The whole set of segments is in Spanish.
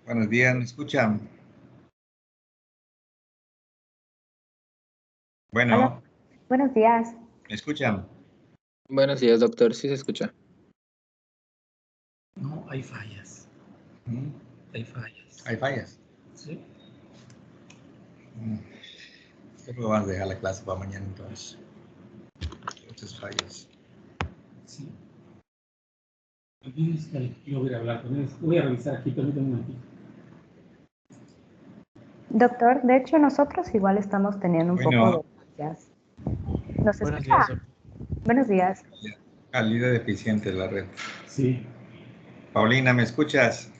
Buenos días, ¿me escuchan? Hola, Bueno, buenos días. ¿me escuchan? Buenos días, doctor. Sí se escucha. No, hay fallas. ¿Mm? Hay fallas. ¿Hay fallas? Sí. Creo vamos a dejar la clase para mañana entonces. Muchas fallas. Sí. Aquí está, yo voy a hablar con él. Voy a revisar aquí, permítame un momentito. Doctor, de hecho nosotros igual estamos teniendo un poco Bueno, de fallas. ¿Nos Buenos escucha? días, doctor. Buenos días. calidad deficiente de la red. Sí. Paulina, ¿me escuchas?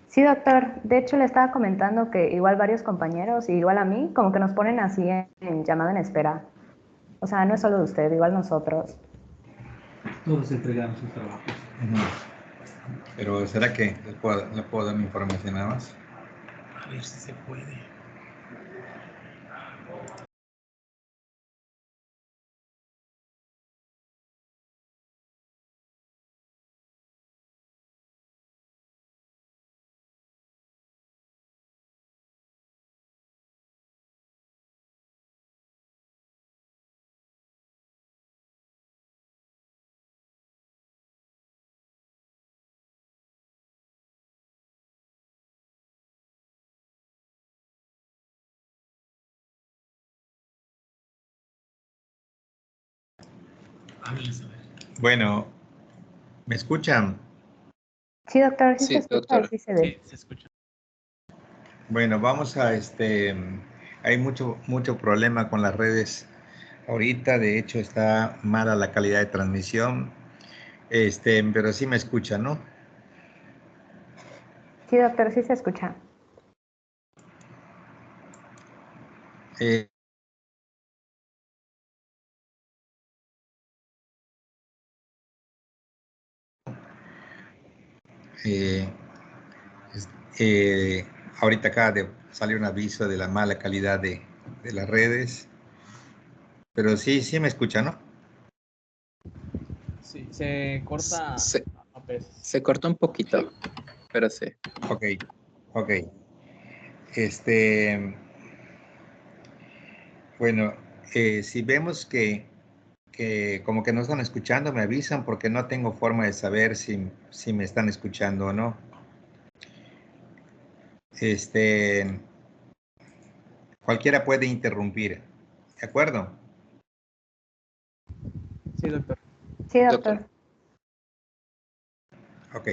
Sí, doctor. De hecho le estaba comentando que igual varios compañeros y igual a mí como que nos ponen así en llamada en espera. O sea, no es solo de usted, igual nosotros. Todos entregamos sus trabajos. Pero ¿será que le puedo dar mi información nada más? A ver si se puede. Háblenles a ver. Bueno, ¿me escuchan? Sí, doctor, sí se Sí, escucha y doctor. sí se ve. Sí, se escucha. Bueno, vamos a hay mucho problema con las redes. Ahorita, de hecho, está mala la calidad de transmisión. Pero sí me escuchan, ¿no? Sí, doctor, sí se escucha. Eh, eh, es- ahorita acaba de salir un aviso de la mala calidad de las redes, pero sí me escucha, ¿no? Sí, se corta Se, a veces. se cortó un poquito, pero sí. Ok, ok. Este, bueno, si vemos que como que no están escuchando, me avisan porque no tengo forma de saber si me están escuchando o no. Este, cualquiera puede interrumpir, ¿de acuerdo? Sí, doctor. Sí, Doctor. doctor. Ok.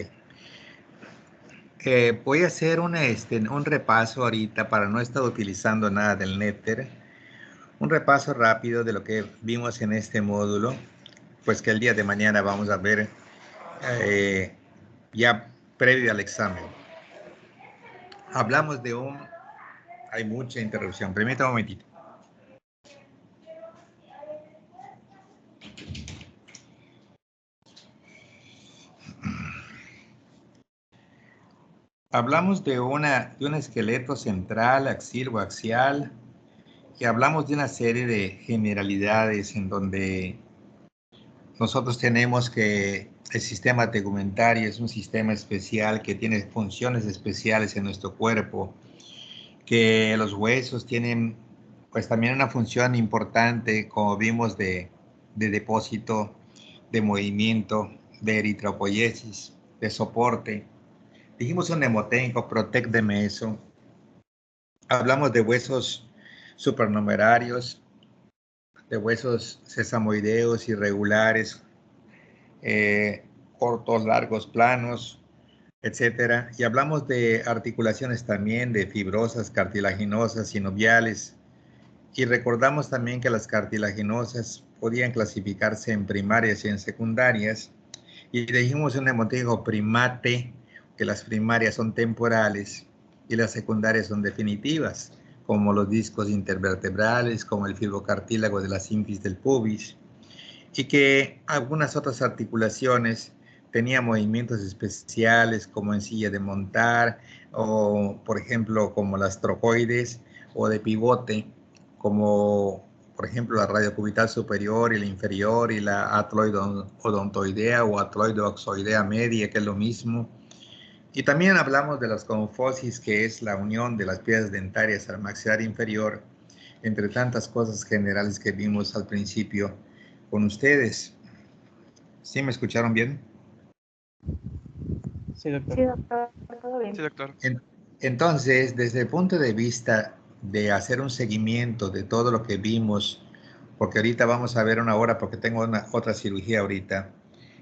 Voy a hacer un repaso ahorita para no estar utilizando nada del Nether. Un repaso rápido de lo que vimos en este módulo, pues que el día de mañana vamos a ver ya previo al examen. Hablamos de hay mucha interrupción, permítame un momentito. Hablamos de un esqueleto central, axial o axial, y hablamos de una serie de generalidades en donde nosotros tenemos que el sistema tegumentario es un sistema especial que tiene funciones especiales en nuestro cuerpo, que los huesos tienen pues también una función importante, como vimos, de depósito, de movimiento, de eritropoiesis, de soporte. Dijimos un mnemotécnico, protécteme eso. Hablamos de huesos supernumerarios, de huesos sesamoideos irregulares, cortos, largos, planos, etcétera. Y hablamos de articulaciones también, de fibrosas, cartilaginosas, sinoviales. Y recordamos también que las cartilaginosas podían clasificarse en primarias y en secundarias. Y dijimos un mnemotécnico primate, que las primarias son temporales y las secundarias son definitivas, como los discos intervertebrales, como el fibrocartílago de la simfis del pubis, y que algunas otras articulaciones tenían movimientos especiales, como en silla de montar, o por ejemplo, como las trocoides, o de pivote, como por ejemplo la radiocubital superior y la inferior, y la atloidodontoidea o atloidoxoidea media, que es lo mismo. Y también hablamos de las confosis, que es la unión de las piezas dentarias al maxilar inferior, entre tantas cosas generales que vimos al principio con ustedes. ¿Sí me escucharon bien? Sí, doctor. Sí, doctor, todo bien. Sí, doctor. Entonces, desde el punto de vista de hacer un seguimiento de todo lo que vimos, porque ahorita vamos a ver una hora, porque tengo otra cirugía ahorita,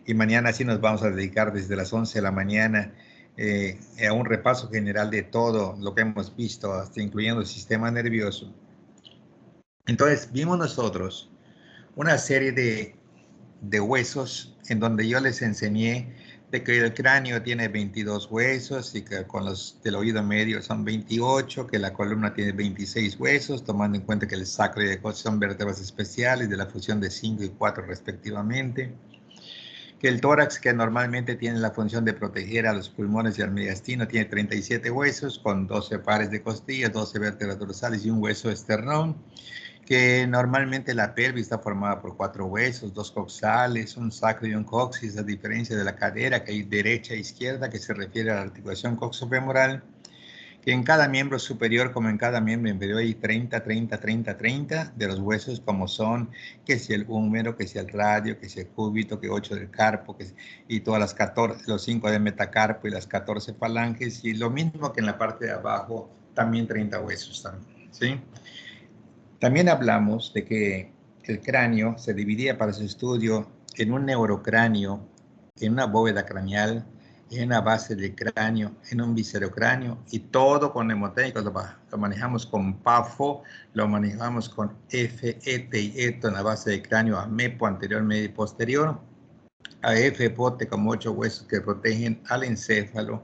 y mañana sí nos vamos a dedicar desde las 11 de la mañana a un repaso general de todo lo que hemos visto, hasta incluyendo el sistema nervioso. Entonces, vimos nosotros una serie de huesos en donde yo les enseñé de que el cráneo tiene 22 huesos y que con los del oído medio son 28, que la columna tiene 26 huesos, tomando en cuenta que el sacro y el coxis son vértebras especiales de la función de 5 y 4 respectivamente, que el tórax, que normalmente tiene la función de proteger a los pulmones y al mediastino, tiene 37 huesos con 12 pares de costillas, 12 vértebras dorsales y un hueso esternón, que normalmente la pelvis está formada por 4 huesos, 2 coxales, un sacro y un coxis, a diferencia de la cadera, que hay derecha e izquierda, que se refiere a la articulación coxofemoral, que en cada miembro superior como en cada miembro inferior hay 30, 30, 30, 30 de los huesos, como son, que si el húmero, que si el radio, que si el cúbito, que 8 del carpo, y todas las 14, los 5 del metacarpo y las 14 falanges, y lo mismo que en la parte de abajo, también 30 huesos también, ¿sí? También hablamos de que el cráneo se dividía para su estudio en un neurocráneo, en una bóveda craneal, en una base del cráneo, en un viscerocráneo, y todo con mnemotécnicos lo manejamos con PAFO, lo manejamos con F, ET y ETO en la base del cráneo, a MEPO anterior, medio y posterior, a F, POTE como 8 huesos que protegen al encéfalo,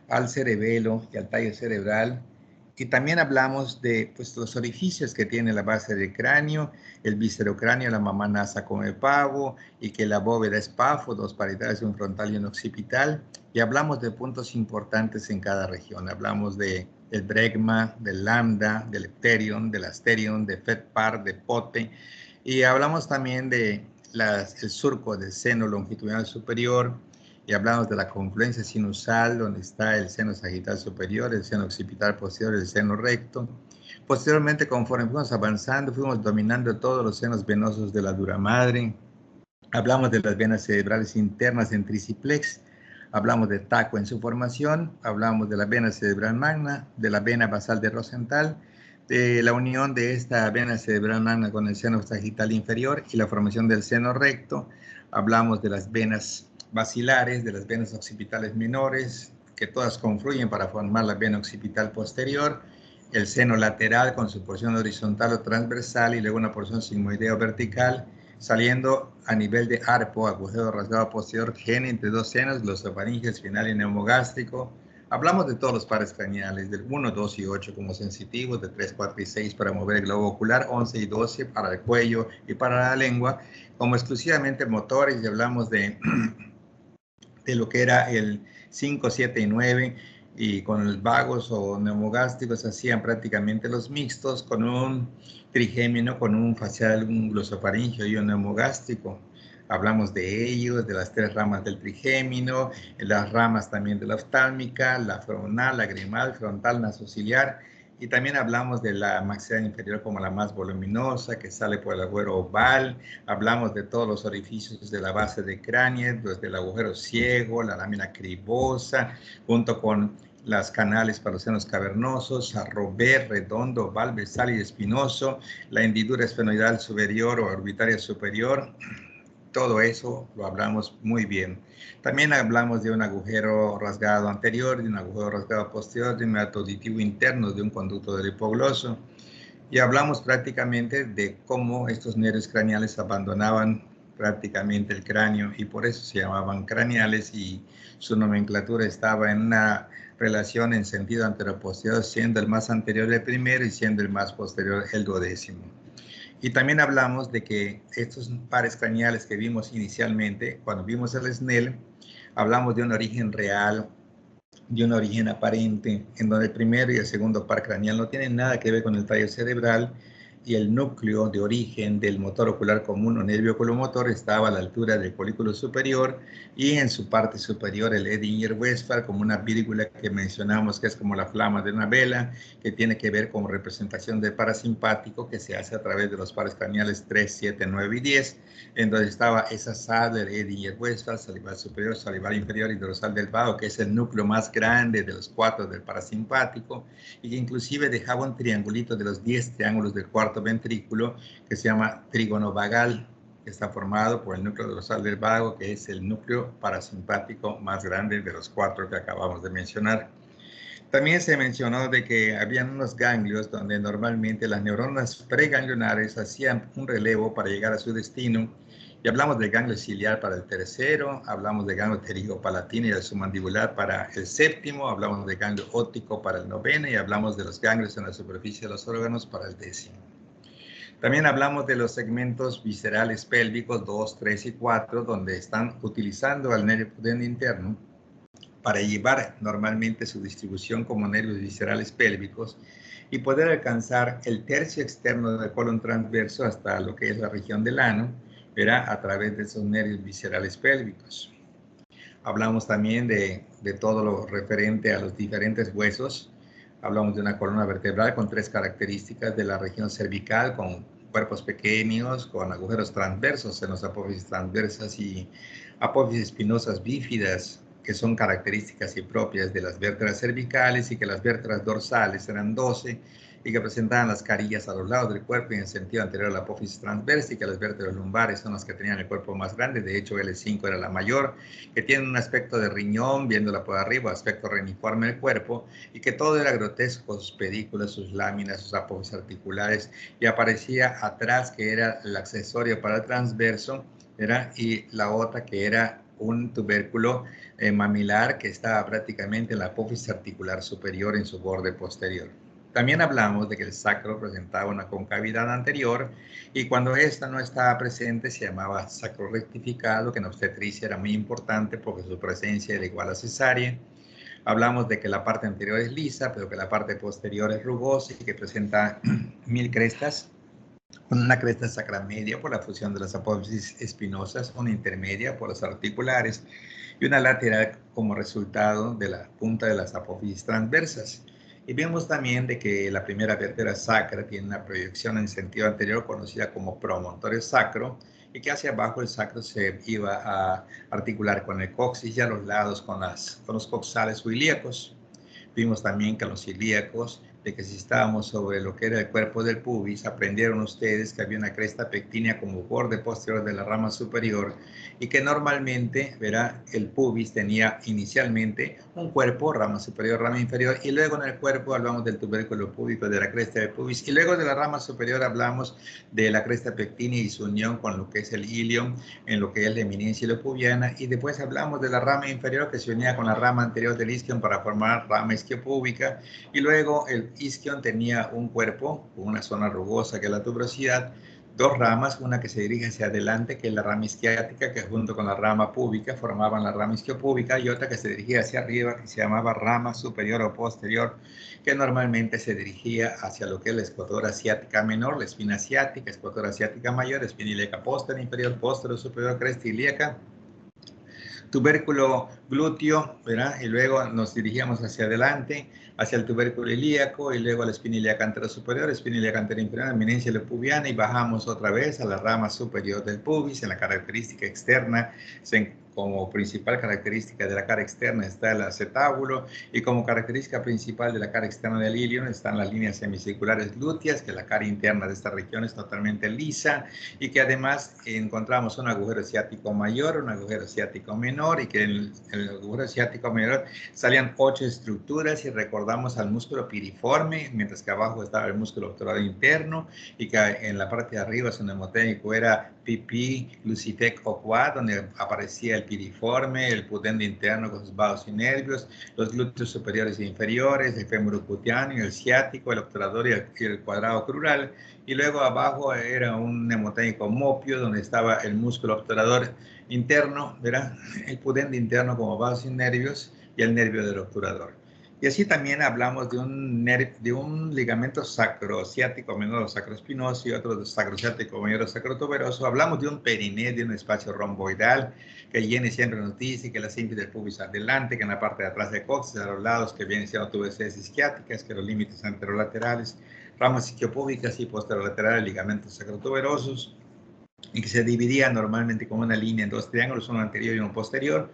al cerebelo y al tallo cerebral. Y también hablamos de pues, los orificios que tiene la base del cráneo, el viscerocráneo, la mamá nasa con el pavo, y que la bóveda es pafo, 2 parietales, un frontal y un occipital. Y hablamos de puntos importantes en cada región. Hablamos de el bregma, del lambda, del epterion, del asterion, de fetpar, de pote. Y hablamos también de el surco del seno longitudinal superior, y hablamos de la confluencia sinusal, donde está el seno sagital superior, el seno occipital posterior, el seno recto. Posteriormente, conforme fuimos avanzando, fuimos dominando todos los senos venosos de la dura madre. Hablamos de las venas cerebrales internas en triciplex. Hablamos de taco en su formación. Hablamos de la vena cerebral magna, de la vena basal de Rosenthal, de la unión de esta vena cerebral magna con el seno sagital inferior y la formación del seno recto. Hablamos de las venas basilares, de las venas occipitales menores, que todas confluyen para formar la vena occipital posterior, el seno lateral con su porción horizontal o transversal y luego una porción sigmoidea o vertical, saliendo a nivel de arpo, agujero rasgado posterior, gene entre 2 senos, glosofaringe, espinal y neumogástrico. Hablamos de todos los pares craneales, del 1, 2 y 8 como sensitivos, de 3, 4 y 6 para mover el globo ocular, 11 y 12 para el cuello y para la lengua, como exclusivamente motores, y hablamos de lo que era el 5, 7 y 9, y con los vagos o neumogástricos hacían prácticamente los mixtos con un trigémino, con un facial, un glosofaringeo y un neumogástrico. Hablamos de ellos, de las 3 ramas del trigémino, las ramas también de la oftálmica, la frontal, lagrimal, frontal, nasociliar, y también hablamos de la maxilar inferior como la más voluminosa, que sale por el agujero oval. Hablamos de todos los orificios de la base de cráneo, desde el agujero ciego, la lámina cribosa, junto con las canales para los senos cavernosos, arrober, redondo, oval, basal y espinoso, la hendidura esfenoidal superior o orbitaria superior. Todo eso lo hablamos muy bien. También hablamos de un agujero rasgado anterior, de un agujero rasgado posterior, de un meato auditivo interno, de un conducto del hipogloso. Y hablamos prácticamente de cómo estos nervios craneales abandonaban prácticamente el cráneo, y por eso se llamaban craneales, y su nomenclatura estaba en una relación en sentido anteroposterior, siendo el más anterior el primero y siendo el más posterior el 12º. Y también hablamos de que estos pares craneales que vimos inicialmente, cuando vimos el Snell, hablamos de un origen real, de un origen aparente, en donde el primero y el segundo par craneal no tienen nada que ver con el tallo cerebral, y el núcleo de origen del motor ocular común o nervio oculomotor estaba a la altura del folículo superior y en su parte superior el Edinger-Westphal como una vírgula que mencionamos que es como la flama de una vela, que tiene que ver con representación del parasimpático que se hace a través de los pares craneales 3, 7, 9 y 10, en donde estaba esa Sadler, Edinger-Westphal, salival superior, salival inferior y dorsal del vago, que es el núcleo más grande de los 4 del parasimpático, y que inclusive dejaba un triangulito de los 10 triángulos del cuarto ventrículo que se llama trígono vagal, que está formado por el núcleo dorsal del vago, que es el núcleo parasimpático más grande de los 4 que acabamos de mencionar. También se mencionó de que habían unos ganglios donde normalmente las neuronas preganglionares hacían un relevo para llegar a su destino. Y hablamos del ganglio ciliar para el tercero, hablamos del ganglio pterigopalatino y el submandibular para el séptimo, hablamos del ganglio óptico para el noveno y hablamos de los ganglios en la superficie de los órganos para el décimo. También hablamos de los segmentos viscerales pélvicos 2, 3 y 4, donde están utilizando al nervio pudendo interno para llevar normalmente su distribución como nervios viscerales pélvicos y poder alcanzar el tercio externo del colon transverso hasta lo que es la región del ano, verá, a través de esos nervios viscerales pélvicos. Hablamos también de todo lo referente a los diferentes huesos. Hablamos de una columna vertebral con 3 características de la región cervical, con cuerpos pequeños, con agujeros transversos en las apófisis transversas y apófisis espinosas bífidas, que son características y propias de las vértebras cervicales, y que las vértebras dorsales eran 12 y que presentaban las carillas a los lados del cuerpo y en sentido anterior a la apófisis transversa, y que las vértebras lumbares son las que tenían el cuerpo más grande. De hecho, L5 era la mayor, que tiene un aspecto de riñón, viéndola por arriba, aspecto reniforme del cuerpo, y que todo era grotesco, sus pedículas, sus láminas, sus apófisis articulares, y aparecía atrás, que era el accesorio para el transverso, ¿verdad? Y la otra, que era un tubérculo mamilar que estaba prácticamente en la apófisis articular superior en su borde posterior. También hablamos de que el sacro presentaba una concavidad anterior y cuando esta no estaba presente se llamaba sacro rectificado, que en obstetricia era muy importante porque su presencia era igual a cesárea. Hablamos de que la parte anterior es lisa, pero que la parte posterior es rugosa y que presenta 1000 crestas, con una cresta sacra media por la fusión de las apófisis espinosas, una intermedia por las articulares y una lateral como resultado de la punta de las apófisis transversas. Y vemos también de que la primera vértebra sacra tiene una proyección en sentido anterior conocida como promontorio sacro, y que hacia abajo el sacro se iba a articular con el coxis y a los lados con los coxales o ilíacos. Vimos también que los ilíacos, de que si estábamos sobre lo que era el cuerpo del pubis, aprendieron ustedes que había una cresta pectínea como borde posterior de la rama superior y que normalmente, verá, el pubis tenía inicialmente un cuerpo, rama superior, rama inferior, y luego en el cuerpo hablamos del tubérculo púbico, de la cresta del pubis, y luego de la rama superior hablamos de la cresta pectínea y su unión con lo que es el ilion, en lo que es la eminencia iliopubiana, y después hablamos de la rama inferior que se unía con la rama anterior del isquion para formar rama isquiopúbica, y luego el isquion tenía un cuerpo con una zona rugosa que es la tuberosidad, 2 ramas, una que se dirige hacia adelante, que es la rama isquiática, que junto con la rama púbica formaban la rama isquiopúbica, y otra que se dirigía hacia arriba, que se llamaba rama superior o posterior, que normalmente se dirigía hacia lo que es la escotora asiática menor, la espina asiática, escotora asiática mayor, espina ilíaca posterior, inferior, posterior, superior, cresta ilíaca, tubérculo glúteo, ¿verdad? Y luego nos dirigíamos hacia adelante, hacia el tubérculo ilíaco, y luego a la espina ilíaca antero superior, espina ilíaca antero inferior, eminencia iliopubiana, y bajamos otra vez a la rama superior del pubis. En la característica externa, como principal característica de la cara externa está el acetábulo, y como característica principal de la cara externa del ilion están las líneas semicirculares glúteas, que la cara interna de esta región es totalmente lisa, y que además encontramos un agujero ciático mayor, un agujero ciático menor, y que en el agujero ciático menor salían 8 estructuras, y recordamos al músculo piriforme, mientras que abajo estaba el músculo obturador interno, y que en la parte de arriba su mnemotécnico era pipí, lucitec o quad, donde aparecía el piriforme, el pudendo interno con sus vasos y nervios, los glúteos superiores e inferiores, el fémur cutáneo, el ciático, el obturador y el cuadrado crural, y luego abajo era un mnemotécnico mopio, donde estaba el músculo obturador interno, ¿verdad? El pudendo interno como vasos y nervios, y el nervio del obturador. Y así también hablamos de un ligamento sacrociático menor sacroespinoso y otro sacrociático mayor sacrotuberoso. Hablamos de un periné, de un espacio romboidal, que Jenny siempre nos dice que la sínfisis del pubis adelante, que en la parte de atrás de coxis, a los lados, que vienen siendo tuberosidades isquiáticas, que los límites anterolaterales, ramas isquiopúbicas y posterolaterales, ligamentos sacrotuberosos, y que se dividía normalmente como una línea en dos triángulos, uno anterior y uno posterior,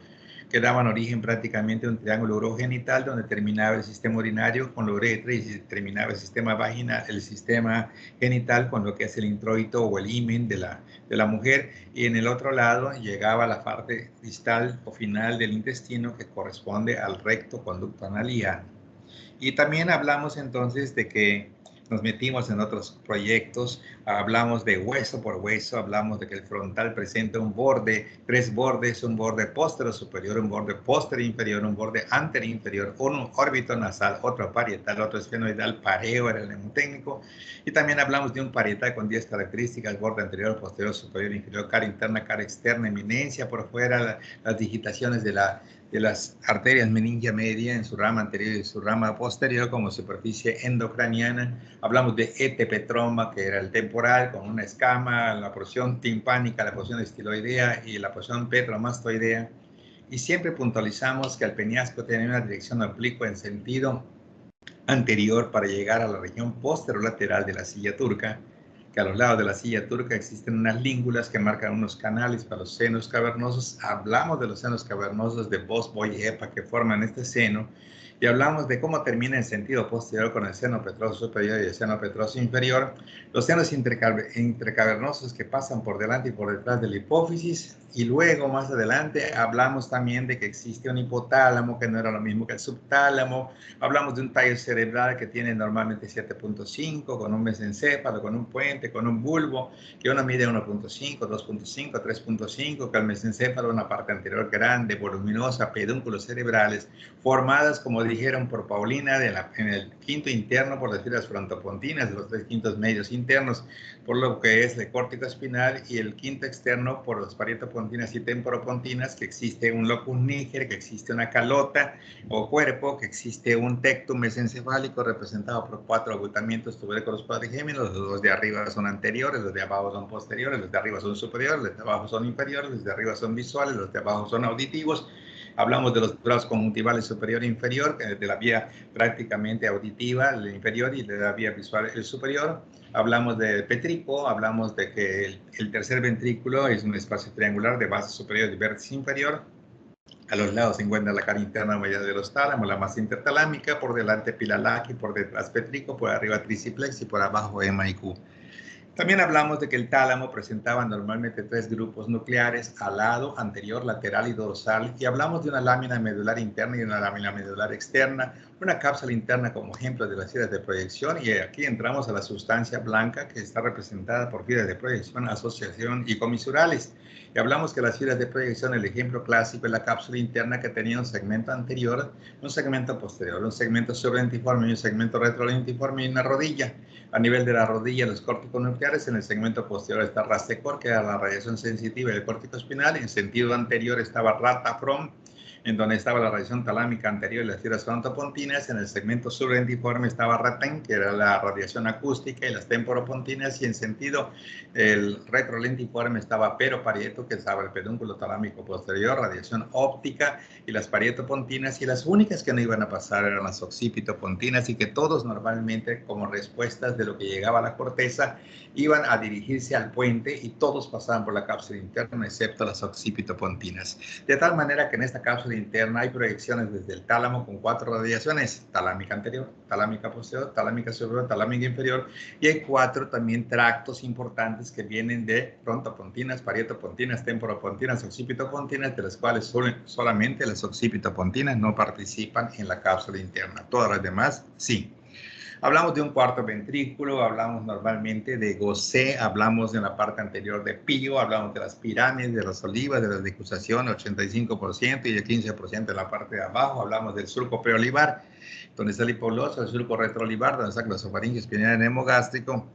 que daban origen prácticamente a un triángulo urogenital donde terminaba el sistema urinario con la uretra y terminaba el sistema vaginal, el sistema genital con lo que es el introito o el himen de la mujer, y en el otro lado llegaba la parte distal o final del intestino que corresponde al recto, conducto anal y ano. Y también hablamos entonces de que nos metimos en otros proyectos, hablamos de hueso por hueso, hablamos de que el frontal presenta un borde, tres bordes, un borde póstero superior, un borde póstero inferior, un borde anterior inferior, un órbito nasal, otro parietal, otro esfenoidal, pareo era el mnemotécnico, y también hablamos de un parietal con 10 características, borde anterior, posterior, superior, inferior, cara interna, cara externa, eminencia por fuera, las digitaciones de las arterias meningia media en su rama anterior y su rama posterior como superficie endocraniana. Hablamos de etepetroma, que era el temporal, con una escama, la porción timpánica, la porción estiloidea y la porción petromastoidea. Y siempre puntualizamos que el peñasco tiene una dirección oblicua en sentido anterior para llegar a la región posterolateral de la silla turca, que a los lados de la silla turca existen unas língulas que marcan unos canales para los senos cavernosos. Hablamos de los senos cavernosos de Bos-Boy y Epa que forman este seno, y hablamos de cómo termina en sentido posterior con el seno petroso superior y el seno petroso inferior, los senos intercavernosos que pasan por delante y por detrás de la hipófisis, y luego más adelante hablamos también de que existe un hipotálamo que no era lo mismo que el subtálamo. Hablamos de un tallo cerebral que tiene normalmente 7.5, con un mesencéfalo, con un puente, con un bulbo, que uno mide 1.5, 2.5, 3.5, que el mesencéfalo una parte anterior grande, voluminosa, pedúnculos cerebrales, formadas, como dijeron por Paulina, en el quinto interno por las fibras frontopontinas, de los 3 quintos medios internos, por lo que es el córtico espinal, y el quinto externo por los parietopontinas y temporopontinas, que existe un locus níger, que existe una calota o cuerpo, que existe un tectum mesencefálico representado por 4 agutamientos tubérculos cuadrigémenos. Los de arriba son anteriores, los de abajo son posteriores, los de arriba son superiores, los de abajo son inferiores, los de arriba son visuales, los de abajo son auditivos. Hablamos de los brazos conjuntivales superior e inferior, de la vía prácticamente auditiva, el inferior, y de la vía visual, el superior. Hablamos del petrico, hablamos de que el tercer ventrículo es un espacio triangular de base superior y vértice inferior. A los lados se encuentra la cara interna media de los tálamos, la masa intertalámica, por delante pilalaqui, por detrás petrico, por arriba triciplex y por abajo ema y Q. También hablamos de que el tálamo presentaba normalmente 3 grupos nucleares, alado, anterior, lateral y dorsal, y hablamos de una lámina medular interna y una lámina medular externa, una cápsula interna como ejemplo de las fibras de proyección, y aquí entramos a la sustancia blanca que está representada por fibras de proyección, asociación y comisurales. Y hablamos que las fibras de proyección, el ejemplo clásico es la cápsula interna que tenía un segmento anterior, un segmento posterior, un segmento sublentiforme y un segmento retrolentiforme y una rodilla. A nivel de la rodilla, los córticos nucleares, en el segmento posterior está Rastecor, que era la radiación sensitiva del córtico espinal. En sentido anterior estaba Ratafrom, en donde estaba la radiación talámica anterior y las fibras frontopontinas. En el segmento sublentiforme estaba Raten, que era la radiación acústica y las temporopontinas, y en sentido el retrolentiforme estaba Pero-Parieto, que estaba el pedúnculo talámico posterior, radiación óptica, y las parietopontinas, y las únicas que no iban a pasar eran las occipitopontinas, y que todos normalmente, como respuestas de lo que llegaba a la corteza, iban a dirigirse al puente, y todos pasaban por la cápsula interna, excepto las occipitopontinas. De tal manera que en esta cápsula interna hay proyecciones desde el tálamo con 4 radiaciones: talámica anterior, talámica posterior, talámica superior, talámica inferior, y hay 4 también tractos importantes que vienen de frontopontinas, parietopontinas, temporopontinas, occipitopontinas, de las cuales solamente las occipitopontinas no participan en la cápsula interna. Todas las demás sí. Hablamos de un cuarto ventrículo, hablamos normalmente de Gaucher, hablamos de la parte anterior de Pío, hablamos de las pirámides, de las olivas, de la decusación, 85% y el 15% en la parte de abajo. Hablamos del surco preolivar, donde está el hipogloso, el surco retroolivar, donde está el glosofaringio espinal hemogástrico.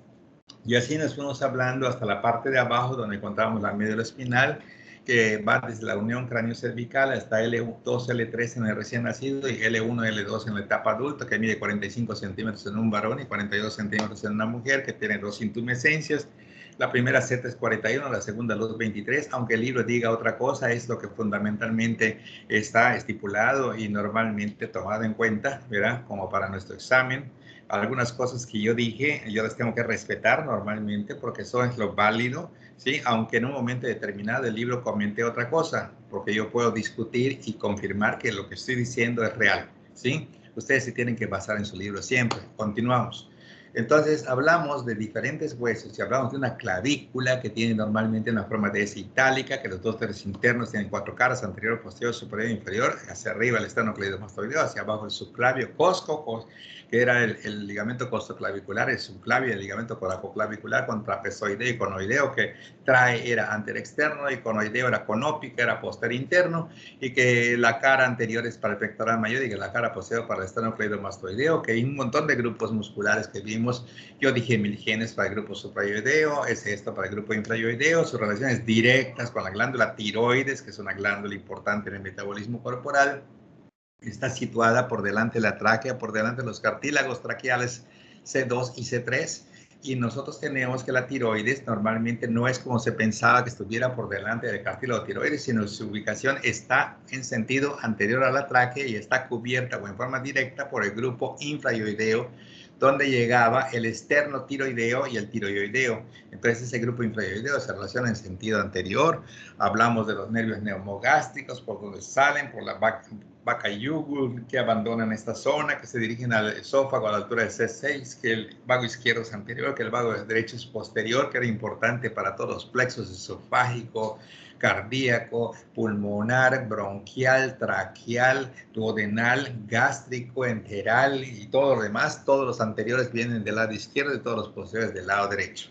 Y así nos fuimos hablando hasta la parte de abajo, donde encontramos la médula espinal, que va desde la unión cráneo-cervical hasta L2, L3 en el recién nacido y L1, L2 en la etapa adulta, que mide 45 centímetros en un varón y 42 centímetros en una mujer, que tiene 2 intumescencias. La primera Z es 41, la segunda luz 23, aunque el libro diga otra cosa, es lo que fundamentalmente está estipulado y normalmente tomado en cuenta, ¿verdad? Como para nuestro examen. Algunas cosas que yo dije, yo las tengo que respetar normalmente porque eso es lo válido, ¿sí? Aunque en un momento determinado del libro comenté otra cosa, porque yo puedo discutir y confirmar que lo que estoy diciendo es real, ¿sí? Ustedes se tienen que basar en su libro siempre. Continuamos. Entonces, hablamos de diferentes huesos y hablamos de una clavícula que tiene normalmente una forma de S itálica, que los dos tercios internos tienen 4 caras, anterior, posterior, superior e inferior, hacia arriba el esternocleidomastoideo, hacia abajo el subclavio cosco, que era el ligamento costoclavicular, el subclavio, el ligamento coracoclavicular con trapezoideo y conoideo, que trae era anterexterno y conoideo era conópica, era posterior interno, y que la cara anterior es para el pectoral mayor y que la cara posterior para el esternocleidomastoideo, que hay un montón de grupos musculares que vimos. Yo dije milgenes para el grupo suprayoideo, es esto para el grupo infrayoideo, sus relaciones directas con la glándula tiroides, que es una glándula importante en el metabolismo corporal. Está situada por delante de la tráquea, por delante de los cartílagos traqueales C2 y C3. Y nosotros tenemos que la tiroides normalmente no es como se pensaba que estuviera por delante del cartílago tiroides, sino su ubicación está en sentido anterior a la tráquea y está cubierta o en forma directa por el grupo infrayoideo, donde llegaba el esternotiroideo y el tiroideo. Entonces ese grupo infrayoideo se relaciona en sentido anterior. Hablamos de los nervios neumogástricos, por donde salen, por la vaca yugur, que abandonan esta zona, que se dirigen al esófago a la altura del C6, que el vago izquierdo es anterior, que el vago derecho es posterior, que era importante para todos los plexos esofágico, cardíaco, pulmonar, bronquial, traqueal, duodenal, gástrico, enteral y todo lo demás. Todos los anteriores vienen del lado izquierdo y todos los posteriores del lado derecho.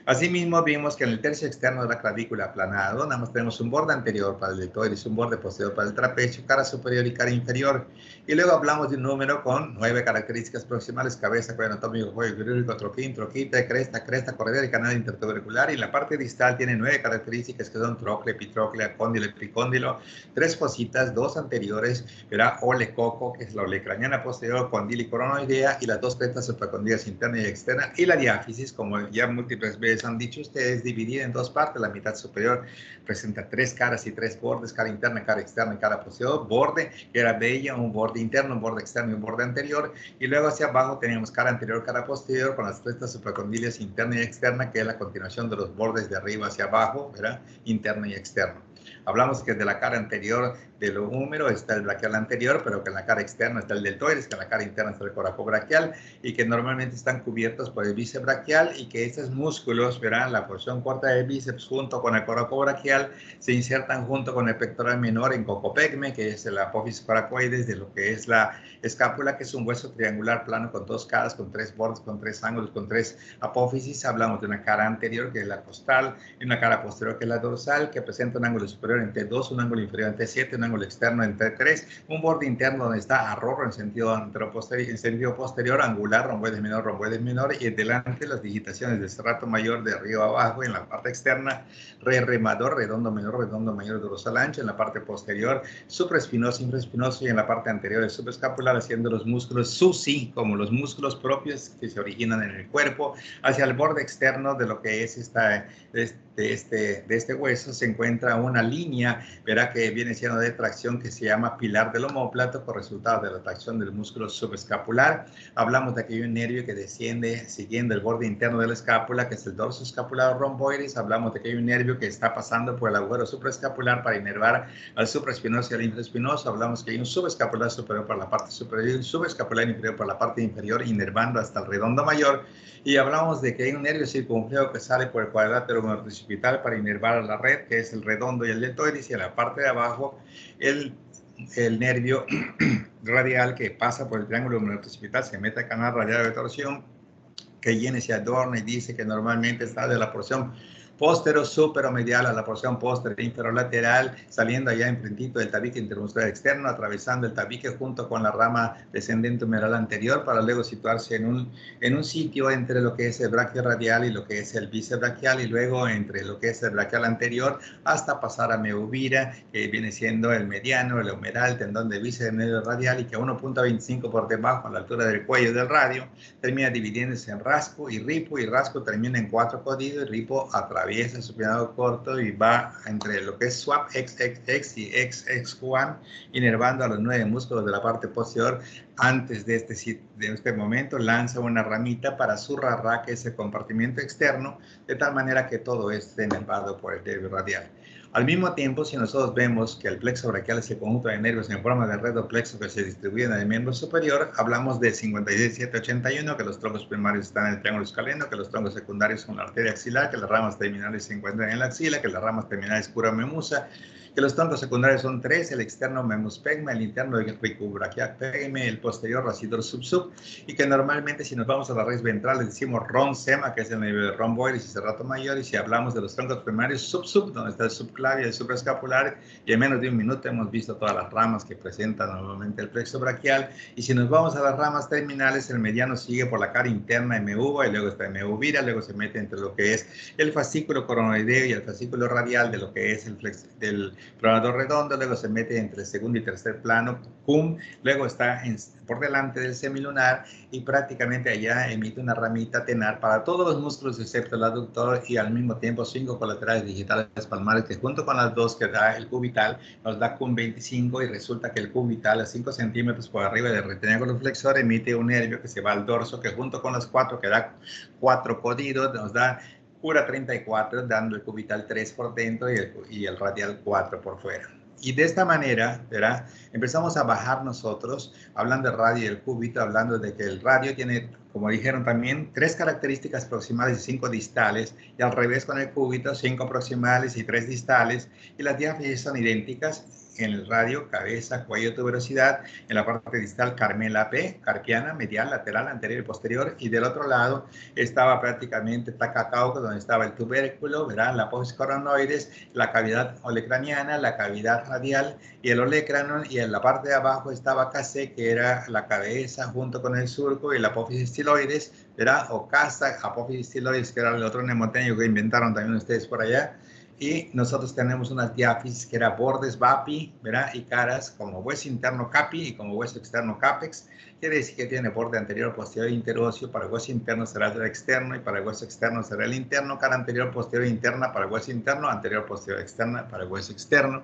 Asimismo, vimos que en el tercio externo de la clavícula aplanado, nada más tenemos un borde anterior para el deltoides, un borde posterior para el trapecio, cara superior y cara inferior. Y luego hablamos de un número con 9 características proximales: cabeza, cuello anatómico, cuello quirúrgico, troquín, troquita, cresta, corredera y canal intertubercular. Y en la parte distal tiene 9 características que son trocle, epitróclea, cóndilo, epicóndilo, 3 cositas, 2 anteriores, verá, ole coco, que es la ole craneana posterior, condilo y coronoidea, y las 2 crestas supracondías interna y externa, y la diáfisis, como ya múltiples veces han dicho ustedes, dividida en 2 partes. La mitad superior presenta 3 caras y 3 bordes, cara interna, cara externa y cara posterior. Borde, que era bella, un borde interno, un borde externo y un borde anterior. Y luego hacia abajo tenemos cara anterior, cara posterior, con las crestas supracondilias interna y externa, que es la continuación de los bordes de arriba hacia abajo, ¿verdad? Interno y externo. Hablamos que de la cara anterior del húmero está el braquial anterior, pero que en la cara externa está el deltoides, que en la cara interna está el coracobraquial, y que normalmente están cubiertos por el bíceps braquial, y que estos músculos, verán, la porción corta del bíceps junto con el coracobraquial se insertan junto con el pectoral menor en cocopecme, que es el apófisis coracoides de lo que es la escápula, que es un hueso triangular plano con 2 caras, con 3 bordes, con 3 ángulos, con 3 apófisis. Hablamos de una cara anterior, que es la costal, y una cara posterior, que es la dorsal, que presenta un ángulo superior en T2, un ángulo inferior en T7, un ángulo externo en T3, un borde interno donde está arrorro en sentido anteroposterior, en sentido posterior, angular, romboides menor, y delante las digitaciones de estrato mayor de arriba a abajo. En la parte externa, remador, redondo mayor, dorsal ancho. En la parte posterior, supraespinoso, infraespinoso, y en la parte anterior el subescapular, haciendo los músculos SUSI, como los músculos propios que se originan en el cuerpo. Hacia el borde externo de lo que es de este hueso se encuentra una línea, verá, que viene siendo de tracción, que se llama pilar del omóplato, por resultado de la tracción del músculo subescapular. Hablamos de que hay un nervio que desciende siguiendo el borde interno de la escápula, que es el dorso escapular romboides. Hablamos de que hay un nervio que está pasando por el agujero supraescapular para inervar al supraespinoso y al infraespinoso. Hablamos que hay un subescapular superior para la parte superior y un subescapular inferior para la parte inferior, inervando hasta el redondo mayor. Y hablamos de que hay un nervio circunflejo que sale por el cuadrilátero occipital para inervar a la red, que es el redondo y el deltoides, y en la parte de abajo el nervio radial que pasa por el triángulo occipital, se mete al canal radial de torsión, que viene, se adorna y dice que normalmente está de la porción Póstero, superomedial a la porción póster inferolateral, saliendo allá enfrentito del tabique intermuscular externo, atravesando el tabique junto con la rama descendente humeral anterior para luego situarse en un sitio entre lo que es el braquio radial y lo que es el bíceps braquial y luego entre lo que es el braquial anterior hasta pasar a meuvira, que viene siendo el mediano, el humeral, el tendón de bíceps medio radial y que a 1.25 por debajo a la altura del cuello del radio termina dividiéndose en rasco y rasco termina en 4 códidos y ripo atraviesa el supinado corto y va entre lo que es swap XXX y XX1, inervando a los 9 músculos de la parte posterior. Antes de este momento lanza una ramita para su rarra, que es el compartimiento externo, de tal manera que todo esté inervado por el nervio radial. Al mismo tiempo, si nosotros vemos que el plexo braquial es el conjunto de nervios en forma de red o plexo que se distribuyen en el miembro superior, hablamos de 56-7-81, que los troncos primarios están en el triángulo escaleno, que los troncos secundarios son la arteria axilar, que las ramas terminales se encuentran en la axila, que las ramas terminales cura memusa, que los troncos secundarios son 3, el externo memus pegma, el interno ricubraquial pegme, el posterior racidor sub, y que normalmente si nos vamos a la raíz ventral le decimos ron sema, que es el nivel de romboides y serrato mayor, y si hablamos de los troncos primarios sub, donde está el subclavio y el supraescapular, y en menos de un minuto hemos visto todas las ramas que presentan normalmente el plexo braquial, y si nos vamos a las ramas terminales, el mediano sigue por la cara interna MU, y luego está MU-vira, luego se mete entre lo que es el fascículo coronoideo y el fascículo radial de lo que es del pronador redondo, luego se mete entre el segundo y tercer plano, cum, luego está por delante del semilunar y prácticamente allá emite una ramita tenar para todos los músculos excepto el aductor y al mismo tiempo 5 colaterales digitales palmares que junto con las 2 que da el cubital nos da cum 25 y resulta que el cubital a 5 centímetros por arriba del retículo flexor emite un nervio que se va al dorso que junto con las 4 que da 4 códigos nos da cura 34 dando el cubital 3 por dentro y el radial 4 por fuera. Y de esta manera, ¿verdad? Empezamos a bajar nosotros, hablando del radio y el cúbito, hablando de que el radio tiene, como dijeron también, 3 características proximales y 5 distales, y al revés con el cúbito, 5 proximales y 3 distales, y las diáfisis son idénticas. En el radio, cabeza, cuello, tuberosidad. En la parte distal, carmela P, carpiana, medial, lateral, anterior y posterior. Y del otro lado estaba prácticamente tacacauco, donde estaba el tubérculo, ¿verdad? La apófisis coronoides, la cavidad olecraniana, la cavidad radial y el olecrano. Y en la parte de abajo estaba KC, que era la cabeza junto con el surco y la apófisis estiloides, ¿verdad? O casa, apófisis estiloides, que era el otro mnemotécnico que inventaron también ustedes por allá. Y nosotros tenemos unas diáfisis que era bordes VAPI, ¿verdad? Y caras como hueso interno CAPI y como hueso externo CAPEX. Quiere decir que tiene borde anterior, posterior e interóseo. Para el hueso interno será el externo y para el hueso externo será el interno. Cara anterior, posterior e interna para el hueso interno. Anterior, posterior, externa para el hueso externo.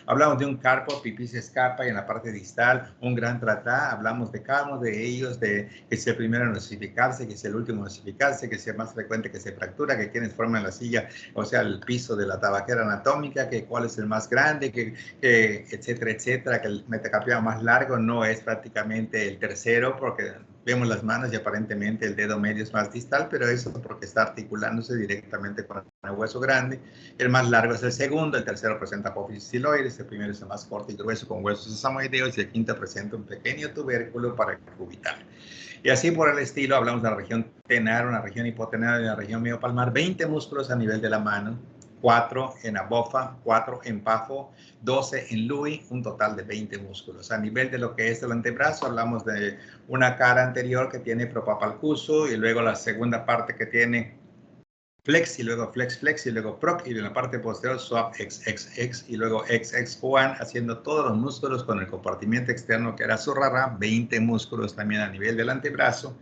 Hablamos de un carpo, pipí se escapa y en la parte distal un gran tratá. Hablamos de cada uno de ellos, de que es el primero en nosificarse, que es el último en nosificarse, que sea más frecuente que se fractura, que quienes forman la silla, o sea, el piso de la tabaquera anatómica, que cuál es el más grande, que etcétera, etcétera, que el metacarpiano más largo no es prácticamente el tercero, porque vemos las manos y aparentemente el dedo medio es más distal, pero eso porque está articulándose directamente con el hueso grande. El más largo es el segundo, el tercero presenta apófisis estiloides, el primero es el más corto y grueso con huesos sesamoideos y el quinto presenta un pequeño tubérculo para cubital. Y así por el estilo, hablamos de la región tenar, una región hipotenar y una región miopalmar, 20 músculos a nivel de la mano, 4 en abofa, 4 en pafo, 12 en lui, un total de 20 músculos. A nivel de lo que es el antebrazo, hablamos de una cara anterior que tiene propapalcuso y luego la segunda parte que tiene flex y luego flex y luego proc y en la parte posterior swap xxx y luego xx1 haciendo todos los músculos con el compartimiento externo que era su rara, 20 músculos también a nivel del antebrazo.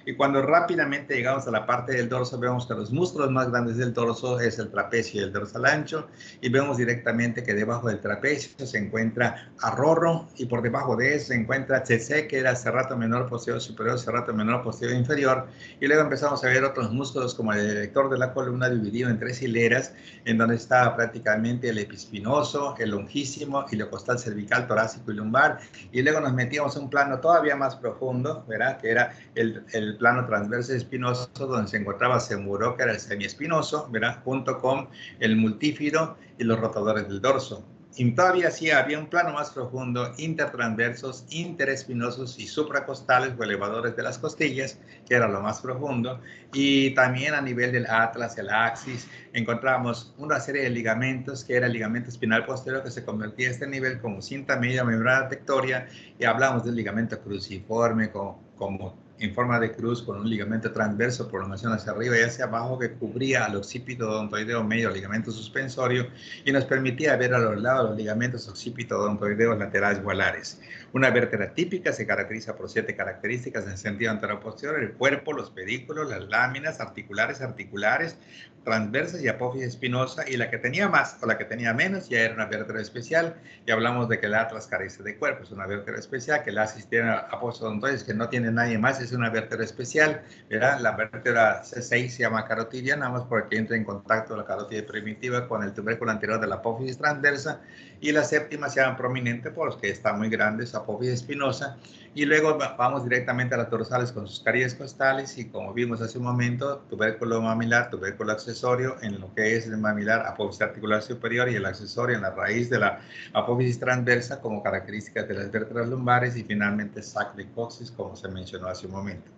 Y cuando rápidamente llegamos a la parte del dorso, vemos que los músculos más grandes del dorso es el trapecio y el dorsal ancho, y vemos directamente que debajo del trapecio se encuentra arrorro, y por debajo de eso se encuentra CC, que era serrato menor posterior superior, serrato menor posterior inferior, y luego empezamos a ver otros músculos como el erector de la columna dividido en 3 hileras, en donde está prácticamente el epispinoso, el longísimo, ilocostal cervical, torácico y lumbar, y luego nos metíamos en un plano todavía más profundo, ¿verdad? Que era el plano transverso espinoso, donde se encontraba semuro, que era el semiespinoso, ¿verdad? Junto con el multífiro y los rotadores del dorso. Y todavía sí había un plano más profundo, intertransversos, interespinosos y supracostales o elevadores de las costillas, que era lo más profundo. Y también a nivel del atlas, el axis, encontramos una serie de ligamentos, que era el ligamento espinal posterior, que se convertía a este nivel como cinta media membrana tectoria, y hablamos del ligamento cruciforme como en forma de cruz, con un ligamento transverso, prolongación hacia arriba y hacia abajo, que cubría al occipito odontoideo medio, ligamento suspensorio, y nos permitía ver a los lados los ligamentos occipito odontoideos laterales o alares. Una vértebra típica se caracteriza por 7 características en sentido anteroposterior: el cuerpo, los pedículos, las láminas articulares, transversas y apófisis espinosa, y la que tenía más o la que tenía menos ya era una vértebra especial. Y hablamos de que el atlas carece de cuerpo, es una vértebra especial, que el axis tiene apófisis odontoides, que no tiene nadie más, es una vértebra especial, ¿verdad? La vértebra C6 se llama carotidia, nada más porque entra en contacto la carótida primitiva con el tubérculo anterior de la apófisis transversa, y la séptima se llama prominente porque está muy grande, es apófisis espinosa. Y luego vamos directamente a las dorsales con sus caries costales, y como vimos hace un momento, tubérculo mamilar, tubérculo accesorio en lo que es el mamilar, apófisis articular superior, y el accesorio en la raíz de la apófisis transversa como características de las vértebras lumbares, y finalmente sacro y coxis, como se mencionó hace un momento.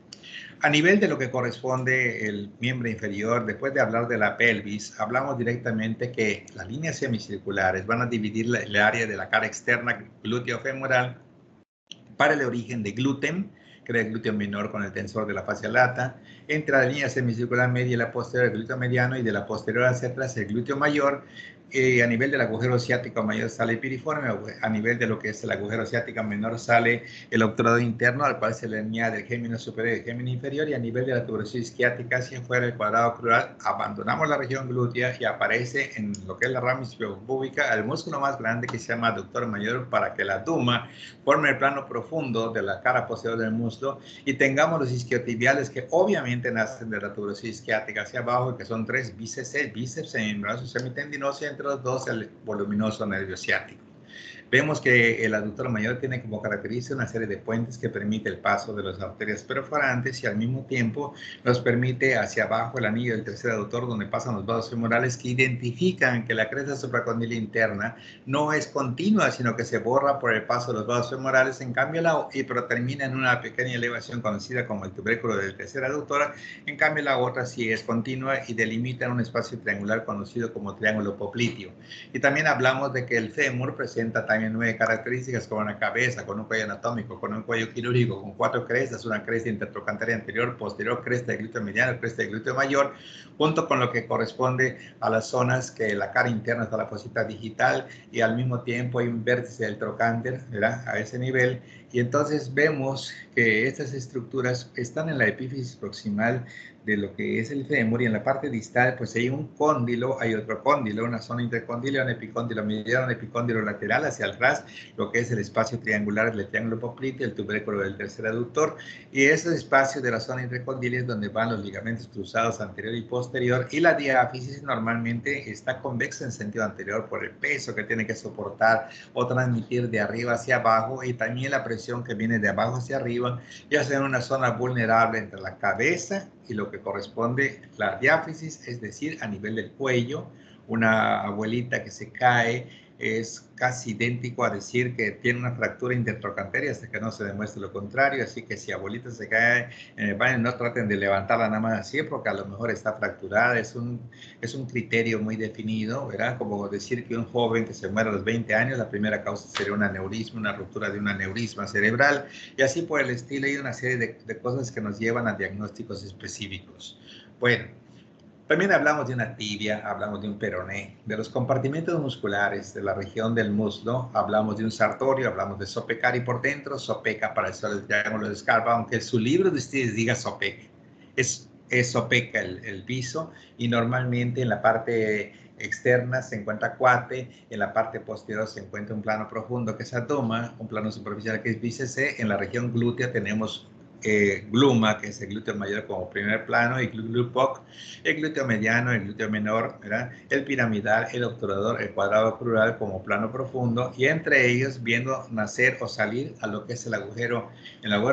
A nivel de lo que corresponde el miembro inferior, después de hablar de la pelvis, hablamos directamente que las líneas semicirculares van a dividir el área de la cara externa glúteo-femoral para el origen de glúten, que era el glúteo menor con el tensor de la fascia lata, entre la línea semicircular media y la posterior, el glúteo mediano, y de la posterior hacia atrás el glúteo mayor. A nivel del agujero ciático mayor sale el piriforme, a nivel de lo que es el agujero ciático menor sale el obturador interno, al cual se le añade el gémino superior y el gémino inferior, y a nivel de la tuberosidad isquiática hacia afuera el cuadrado crural. Abandonamos la región glútea y aparece en lo que es la rama isquiopúbica el músculo más grande, que se llama aductor mayor, para que la duma forme el plano profundo de la cara posterior del muslo, y tengamos los isquiotibiales, que obviamente nacen de la tuberosidad isquiática hacia abajo, que son 3 bíceps semimembranoso semitendinoso, y entre los dos el voluminoso nervio ciático. Vemos que el aductor mayor tiene como característica una serie de puentes que permite el paso de las arterias perforantes, y al mismo tiempo nos permite hacia abajo el anillo del tercer aductor, donde pasan los vasos femorales, que identifican que la cresta supracondiliar interna no es continua, sino que se borra por el paso de los vasos femorales. En cambio, pero termina en una pequeña elevación conocida como el tubérculo del tercer aductor. En cambio, la otra sí es continua y delimita un espacio triangular conocido como triángulo popliteo. Y también hablamos de que el fémur presenta también 9 características, con una cabeza, con un cuello anatómico, con un cuello quirúrgico, con 4 crestas: una cresta intertrochanteriana anterior, posterior, cresta de glúteo mediano, cresta de glúteo mayor, junto con lo que corresponde a las zonas que la cara interna está la fosita digital, y al mismo tiempo hay un vértice del trocánter, ¿verdad?, a ese nivel. Y entonces vemos que estas estructuras están en la epífisis proximal de lo que es el fémur, y en la parte distal pues hay un cóndilo, hay otro cóndilo, una zona intercondilo, un epicóndilo mediano, un epicóndilo lateral hacia atrás, lo que es el espacio triangular del triángulo popliteo, el tubérculo del tercer aductor, y ese espacio de la zona intercondilia es donde van los ligamentos cruzados anterior y posterior, y la diáfisis normalmente está convexa en sentido anterior por el peso que tiene que soportar o transmitir de arriba hacia abajo, y también la presión que viene de abajo hacia arriba, ya sea en una zona vulnerable entre la cabeza y lo que corresponde la diáfisis, es decir, a nivel del cuello. Una abuelita que se cae es casi idéntico a decir que tiene una fractura intertrochanteria hasta que no se demuestre lo contrario. Así que si abuelita se cae en el baño, no traten de levantarla nada más así, porque a lo mejor está fracturada. Es un criterio muy definido, ¿verdad? Como decir que un joven que se muere a los 20 años, la primera causa sería un aneurisma, una ruptura de un aneurisma cerebral, y así por el estilo. Hay una serie de cosas que nos llevan a diagnósticos específicos. Bueno, también hablamos de una tibia, hablamos de un peroné, de los compartimentos musculares de la región del muslo, hablamos de un sartorio, hablamos de sopecari por dentro, sopeca para el triángulo de Scarpa, aunque su libro de ustedes diga sopeca, es sopeca el piso, y normalmente en la parte externa se encuentra cuate, en la parte posterior se encuentra un plano profundo que es abdoma, un plano superficial que es bíceps. En la región glútea tenemos gluma, que es el glúteo mayor como primer plano, y glupoc, el glúteo mediano, el glúteo menor, ¿verdad?, el piramidal, el obturador, el cuadrado crural como plano profundo, y entre ellos viendo nacer o salir a lo que es el agujero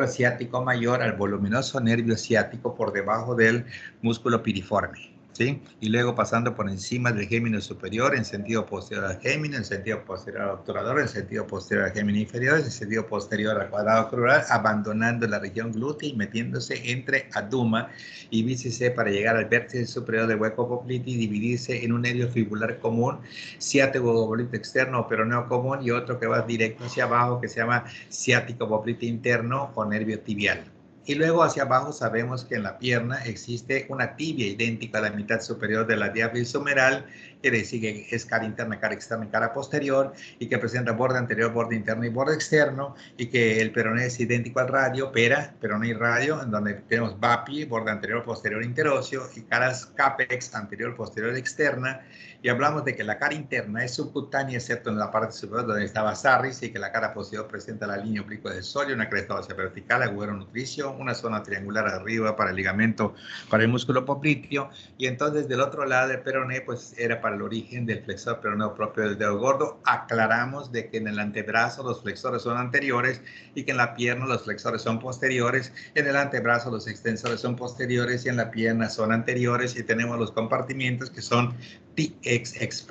ciático mayor, al voluminoso nervio ciático por debajo del músculo piriforme. ¿sí? Y luego pasando por encima del gémino superior en sentido posterior al gémino, en sentido posterior al obturador, en sentido posterior al gémino inferior, en sentido posterior al cuadrado crural, abandonando la región glútea y metiéndose entre aduma y bíceps para llegar al vértice superior del hueco popliteo y dividirse en un nervio fibular común, ciático popliteo externo o peroneo común y otro que va directo hacia abajo que se llama ciático popliteo interno o nervio tibial. Y luego hacia abajo sabemos que en la pierna existe una tibia idéntica a la mitad superior de la diáfisis humeral, quiere decir que es cara interna, cara externa y cara posterior, y que presenta borde anterior, borde interno y borde externo, y que el peroné es idéntico al radio, peroné y radio, en donde tenemos BAPI, borde anterior, posterior, interóseo, y caras CAPEX, anterior, posterior, externa, y hablamos de que la cara interna es subcutánea, excepto en la parte superior donde está Basarris, y que la cara posterior presenta la línea obliqua del sóleo, una cresta ósea vertical, agujero nutricio, una zona triangular arriba para el ligamento, para el músculo popliteo, y entonces del otro lado del peroné, pues era para el origen del flexor peroneo propio del dedo gordo. Aclaramos de que en el antebrazo los flexores son anteriores y que en la pierna los flexores son posteriores, en el antebrazo los extensores son posteriores y en la pierna son anteriores, y tenemos los compartimientos que son TXXP,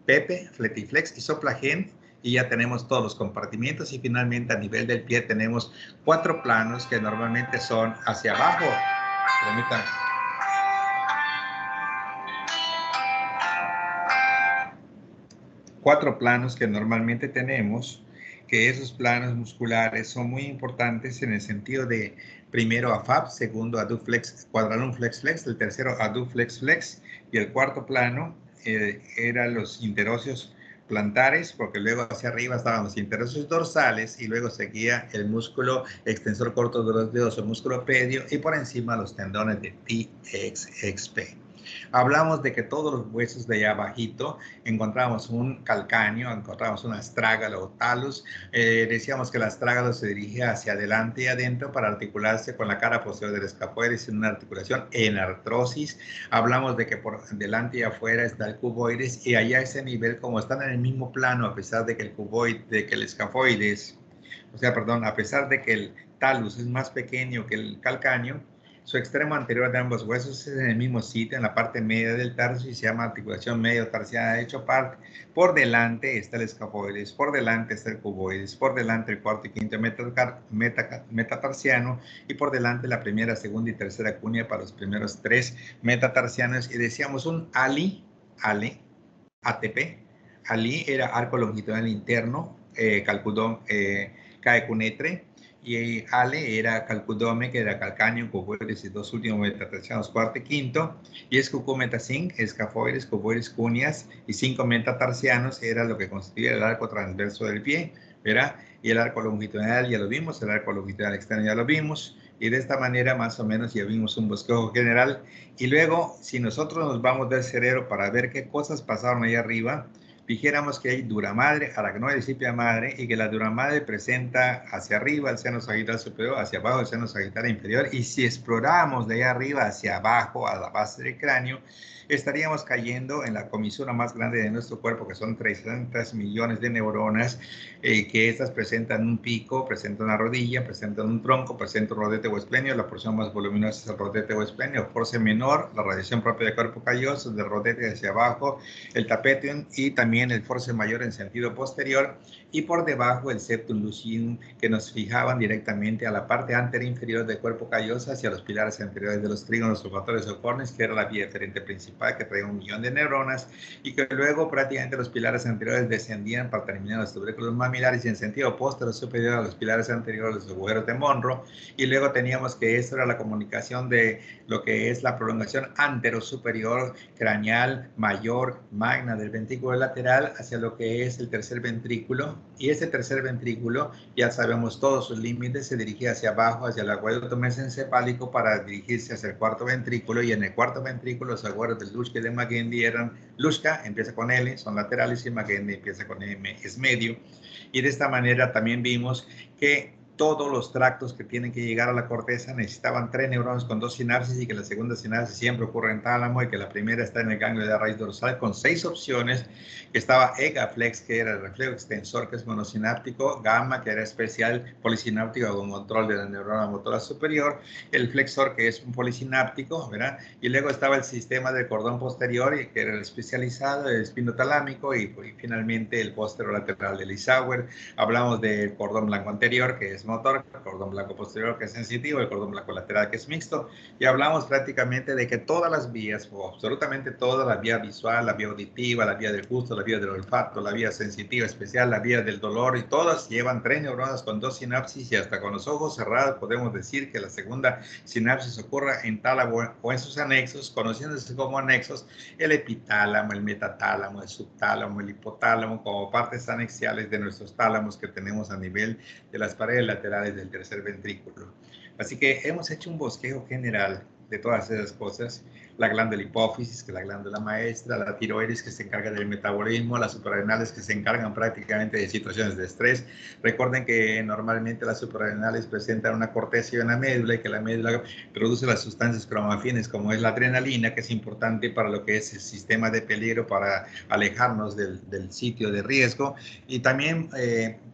Pepe, Fletiflex y Soplagen, y ya tenemos todos los compartimientos, y finalmente a nivel del pie tenemos 4 planos que normalmente son hacia abajo. Permítanme. 4 planos que normalmente tenemos, que esos planos musculares son muy importantes en el sentido de, primero AFAB, segundo aduflex, cuadralum flex flex, el tercero aduflex flex, y el cuarto plano eran los interóseos plantares, porque luego hacia arriba estaban los interóseos dorsales y luego seguía el músculo extensor corto de los dedos o músculo pedio, y por encima los tendones de TXXP. Hablamos de que todos los huesos de allá abajito encontramos un calcáneo, encontramos un astrágalo o talus. Decíamos que el astrágalo se dirige hacia adelante y adentro para articularse con la cara posterior del escafoides en una articulación en artrosis. Hablamos de que por delante y afuera está el cuboides, y allá a ese nivel, como están en el mismo plano, a pesar de que el cuboide, de que el escafoides, a pesar de que el talus es más pequeño que el calcáneo, su extremo anterior de ambos huesos es en el mismo sitio, en la parte media del tarso, y se llama articulación medio tarsiana. De hecho, por delante está el escafoides, por delante está el cuboides, por delante el cuarto y quinto metatarsiano, y por delante la primera, segunda y tercera cuña para los primeros 3 metatarsianos. Y decíamos un ATP. Ali era arco longitudinal interno, caecunetre, y Ale era calcudome, que era calcáneo, cuboides y 2 últimos metatarsianos, cuarto y quinto, y escucometasin, escafoides, cuboides, cuñas, y 5 metatarsianos era lo que constituía el arco transverso del pie, ¿verdad? Y el arco longitudinal ya lo vimos, el arco longitudinal externo ya lo vimos, y de esta manera más o menos ya vimos un bosquejo general. Y luego, si nosotros nos vamos del cerebro para ver qué cosas pasaron ahí arriba, dijéramos que hay dura madre, aracnoide, cipia madre, y que la dura madre presenta hacia arriba el seno sagital superior, hacia abajo el seno sagital inferior, y si exploramos de ahí arriba hacia abajo a la base del cráneo, estaríamos cayendo en la comisura más grande de nuestro cuerpo, que son 300 millones de neuronas, que estas presentan un pico, presentan una rodilla, presentan un tronco, presentan un rodete o esplenio. La porción más voluminosa es el rodete o esplenio, force menor, la radiación propia del cuerpo calloso, del rodete hacia abajo, el tapetum, y también el force mayor en sentido posterior, y por debajo el septum lucidum, que nos fijaban directamente a la parte anterior inferior del cuerpo calloso, hacia los pilares anteriores de los trígonos olfatorios o córneos, que era la vía eferente principal, que traía 1 millón de neuronas, y que luego prácticamente los pilares anteriores descendían para terminar los tubérculos mamilares, y en sentido posterior superior a los pilares anteriores, los agujeros de Monroe, y luego teníamos que esto era la comunicación de lo que es la prolongación anterosuperior craneal mayor magna del ventrículo lateral hacia lo que es el tercer ventrículo, y ese tercer ventrículo, ya sabemos todos sus límites, se dirigía hacia abajo, hacia el agueroto mesencefálico para dirigirse hacia el cuarto ventrículo, y en el cuarto ventrículo los agujeros del Luschka y de Magendie eran, Luschka empieza con L, son laterales, y Magendie empieza con M, es medio. Y de esta manera también vimos que todos los tractos que tienen que llegar a la corteza necesitaban 3 neuronas con 2 sinapsis y que la segunda sinapsis siempre ocurre en tálamo y que la primera está en el ganglio de la raíz dorsal con 6 opciones, que estaba EGA-flex, que era el reflejo extensor, que es monosináptico, gamma, que era especial polisináptico con control de la neurona motora superior, el flexor, que es un polisináptico, ¿verdad? Y luego estaba el sistema del cordón posterior, que era el especializado, el espinotalámico y finalmente el posterolateral del Isauer. Hablamos del cordón blanco anterior, que es motor, el cordón blanco posterior, que es sensitivo, el cordón blanco lateral, que es mixto, y hablamos prácticamente de que todas las vías, o absolutamente todas, la vía visual, la vía auditiva, la vía del gusto, la vía del olfato, la vía sensitiva especial, la vía del dolor, y todas llevan 3 neuronas con 2 sinapsis, y hasta con los ojos cerrados podemos decir que la segunda sinapsis ocurra en tálamo o en sus anexos, conociéndose como anexos, el epitálamo, el metatálamo, el subtálamo, el hipotálamo, como partes anexiales de nuestros tálamos que tenemos a nivel de las paredes laterales del tercer ventrículo. Así que hemos hecho un bosquejo general de todas esas cosas. La glándula hipófisis, que es la glándula maestra, la tiroides, que se encarga del metabolismo, las suprarrenales, que se encargan prácticamente de situaciones de estrés. Recuerden que normalmente las suprarrenales presentan una corteza y una médula, y que la médula produce las sustancias cromafines, como es la adrenalina, que es importante para lo que es el sistema de peligro, para alejarnos del sitio de riesgo. Y también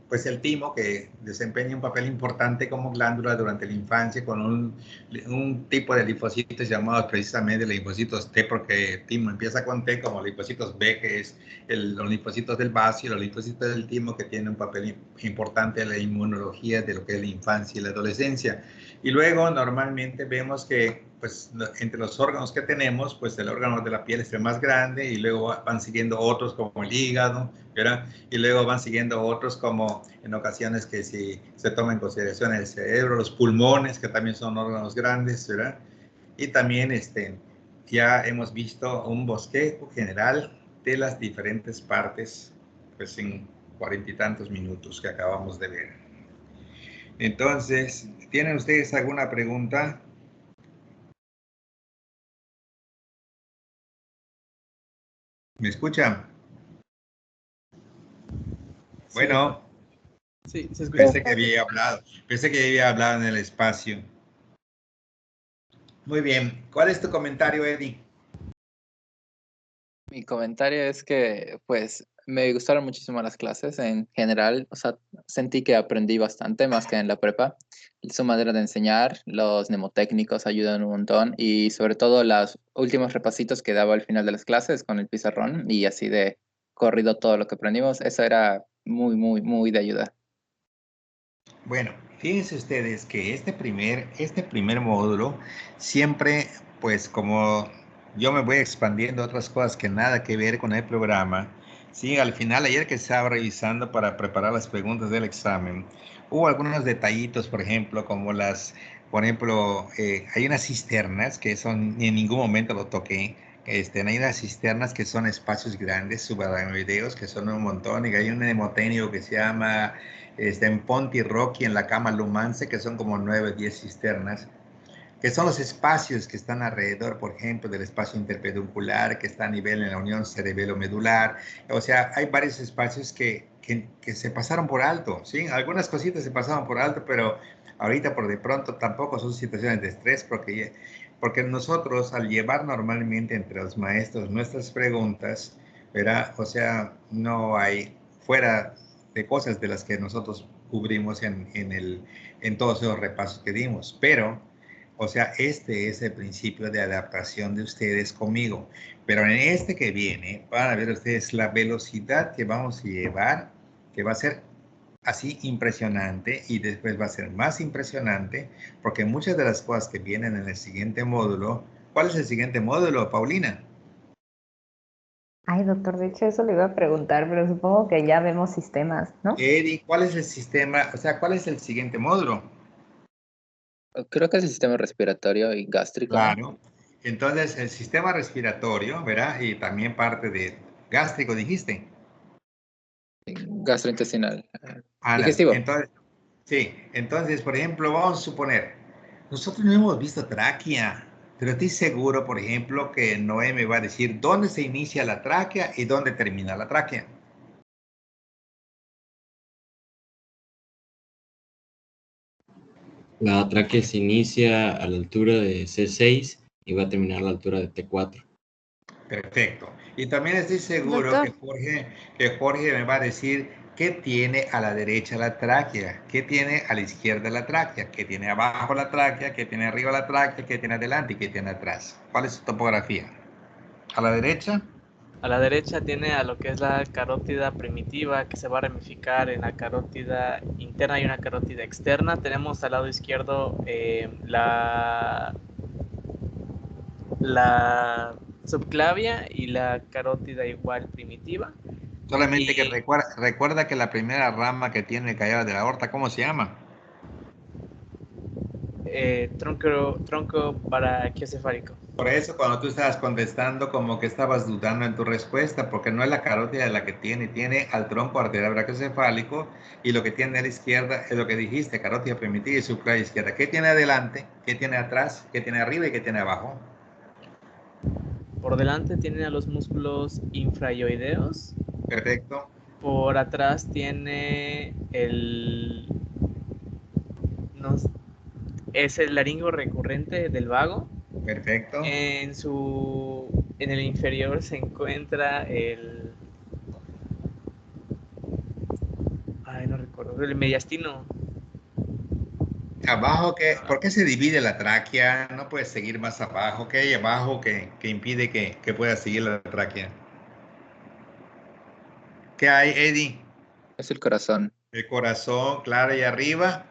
pues el timo, que desempeña un papel importante como glándula durante la infancia, con un tipo de linfocitos llamados precisamente linfocitos T, porque timo empieza con T, como linfocitos B, que es los linfocitos del vaso, y los linfocitos del timo, que tienen un papel importante en la inmunología de lo que es la infancia y la adolescencia. Y luego normalmente vemos que pues entre los órganos que tenemos, pues el órgano de la piel es el más grande, y luego van siguiendo otros como el hígado, ¿verdad? Y luego van siguiendo otros como en ocasiones que si se toma en consideración el cerebro, los pulmones, que también son órganos grandes, ¿verdad? Y también ya hemos visto un bosquejo general de las diferentes partes, pues en 40 y tantos minutos que acabamos de ver. Entonces, ¿tienen ustedes alguna pregunta? ¿Me escuchan? Sí, Bueno, doctor. Sí, se escucha. pensé que había hablado en el espacio. Muy bien, ¿cuál es tu comentario, Eddie? Mi comentario es que, pues, me gustaron muchísimo las clases en general. O sea, sentí que aprendí bastante más que en la prepa. Su manera de enseñar, los mnemotécnicos ayudan un montón y sobre todo los últimos repasitos que daba al final de las clases con el pizarrón y así de corrido todo lo que aprendimos. Eso era muy, muy, muy de ayuda. Bueno, fíjense ustedes que este primer módulo siempre, pues como yo me voy expandiendo a otras cosas que nada que ver con el programa, sí, al final ayer que estaba revisando para preparar las preguntas del examen, hubo algunos detallitos, por ejemplo, hay unas cisternas que son, ni en ningún momento lo toqué. Hay unas cisternas que son espacios grandes, subaracnoideos, que son un montón, y hay un hemoténico que se llama en Ponti Rocky, en la cama Lumance, que son como 9 o 10 cisternas, que son los espacios que están alrededor, por ejemplo, del espacio interpeduncular, que está a nivel en la unión cerebelo-medular. O sea, hay varios espacios que se pasaron por alto, ¿sí? Algunas cositas se pasaron por alto, pero ahorita por de pronto tampoco son situaciones de estrés, porque nosotros al llevar normalmente entre los maestros nuestras preguntas, ¿verdad? O sea, no hay fuera de cosas de las que nosotros cubrimos en todos esos repasos que dimos, pero o sea, este es el principio de adaptación de ustedes conmigo. Pero en este que viene, van a ver ustedes la velocidad que vamos a llevar, que va a ser así impresionante, y después va a ser más impresionante, porque muchas de las cosas que vienen en el siguiente módulo. ¿Cuál es el siguiente módulo, Paulina? Ay, doctor, de hecho eso le iba a preguntar, pero supongo que ya vemos sistemas, ¿no? Eddie, ¿cuál es el sistema? O sea, ¿cuál es el siguiente módulo? Creo que es el sistema respiratorio y gástrico, ¿no? Claro. Entonces, el sistema respiratorio, ¿verdad? Y también parte de gástrico, dijiste. Gastrointestinal. Ándale. Digestivo. Entonces, sí. Entonces, por ejemplo, vamos a suponer, nosotros no hemos visto tráquea, pero estoy seguro, por ejemplo, que Noé me va a decir dónde se inicia la tráquea y dónde termina la tráquea. La tráquea se inicia a la altura de C6 y va a terminar a la altura de T4. Perfecto. Y también estoy seguro Doctor. que Jorge me va a decir qué tiene a la derecha la tráquea, qué tiene a la izquierda la tráquea, qué tiene abajo la tráquea, qué tiene arriba la tráquea, qué tiene adelante y qué tiene atrás. ¿Cuál es su topografía? A la derecha, A la derecha tiene a lo que es la carótida primitiva, que se va a ramificar en la carótida interna y una carótida externa. Tenemos al lado izquierdo la subclavia y la carótida igual primitiva. solamente que Y recuerda que la primera rama que tiene caída de la aorta, ¿cómo se llama? tronco brachiocefálico. Por eso cuando tú estabas contestando como que estabas dudando en tu respuesta, porque no es la carótida la que tiene al tronco arterial brachiocefálico y lo que tiene a la izquierda es lo que dijiste, carótida primitiva y subclavia izquierda. ¿Qué tiene adelante? ¿Qué tiene atrás? ¿Qué tiene arriba y qué tiene abajo? Por delante tiene a los músculos infrayoideos. Perfecto. Por atrás tiene es el laringo recurrente del vago. Perfecto. En el inferior se encuentra no recuerdo, el mediastino. Abajo, ¿por qué se divide la tráquea? No puedes seguir más abajo. ¿Qué hay abajo que impide que puedas seguir la tráquea? ¿Qué hay, Eddie? Es el corazón, El corazón, claro, y arriba.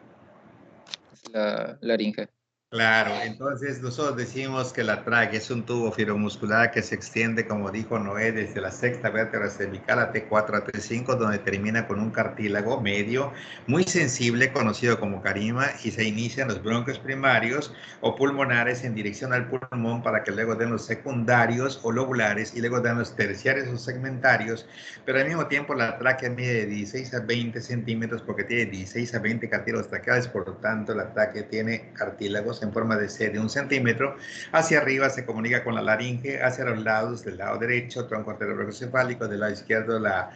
es la laringe. Claro, entonces nosotros decimos que la tráquea es un tubo fibromuscular que se extiende, como dijo Noé, desde la sexta vértebra cervical a T4 a T5, donde termina con un cartílago medio muy sensible, conocido como carima, y se inician los bronquios primarios o pulmonares en dirección al pulmón para que luego den los secundarios o lobulares y luego den los terciarios o segmentarios, pero al mismo tiempo la tráquea mide de 16 a 20 centímetros porque tiene 16 a 20 cartílagos traqueales, por lo tanto la tráquea tiene cartílagos en forma de C de 1 centímetro. Hacia arriba se comunica con la laringe, hacia los lados, del lado derecho, tronco arteriocefálico, del lado izquierdo la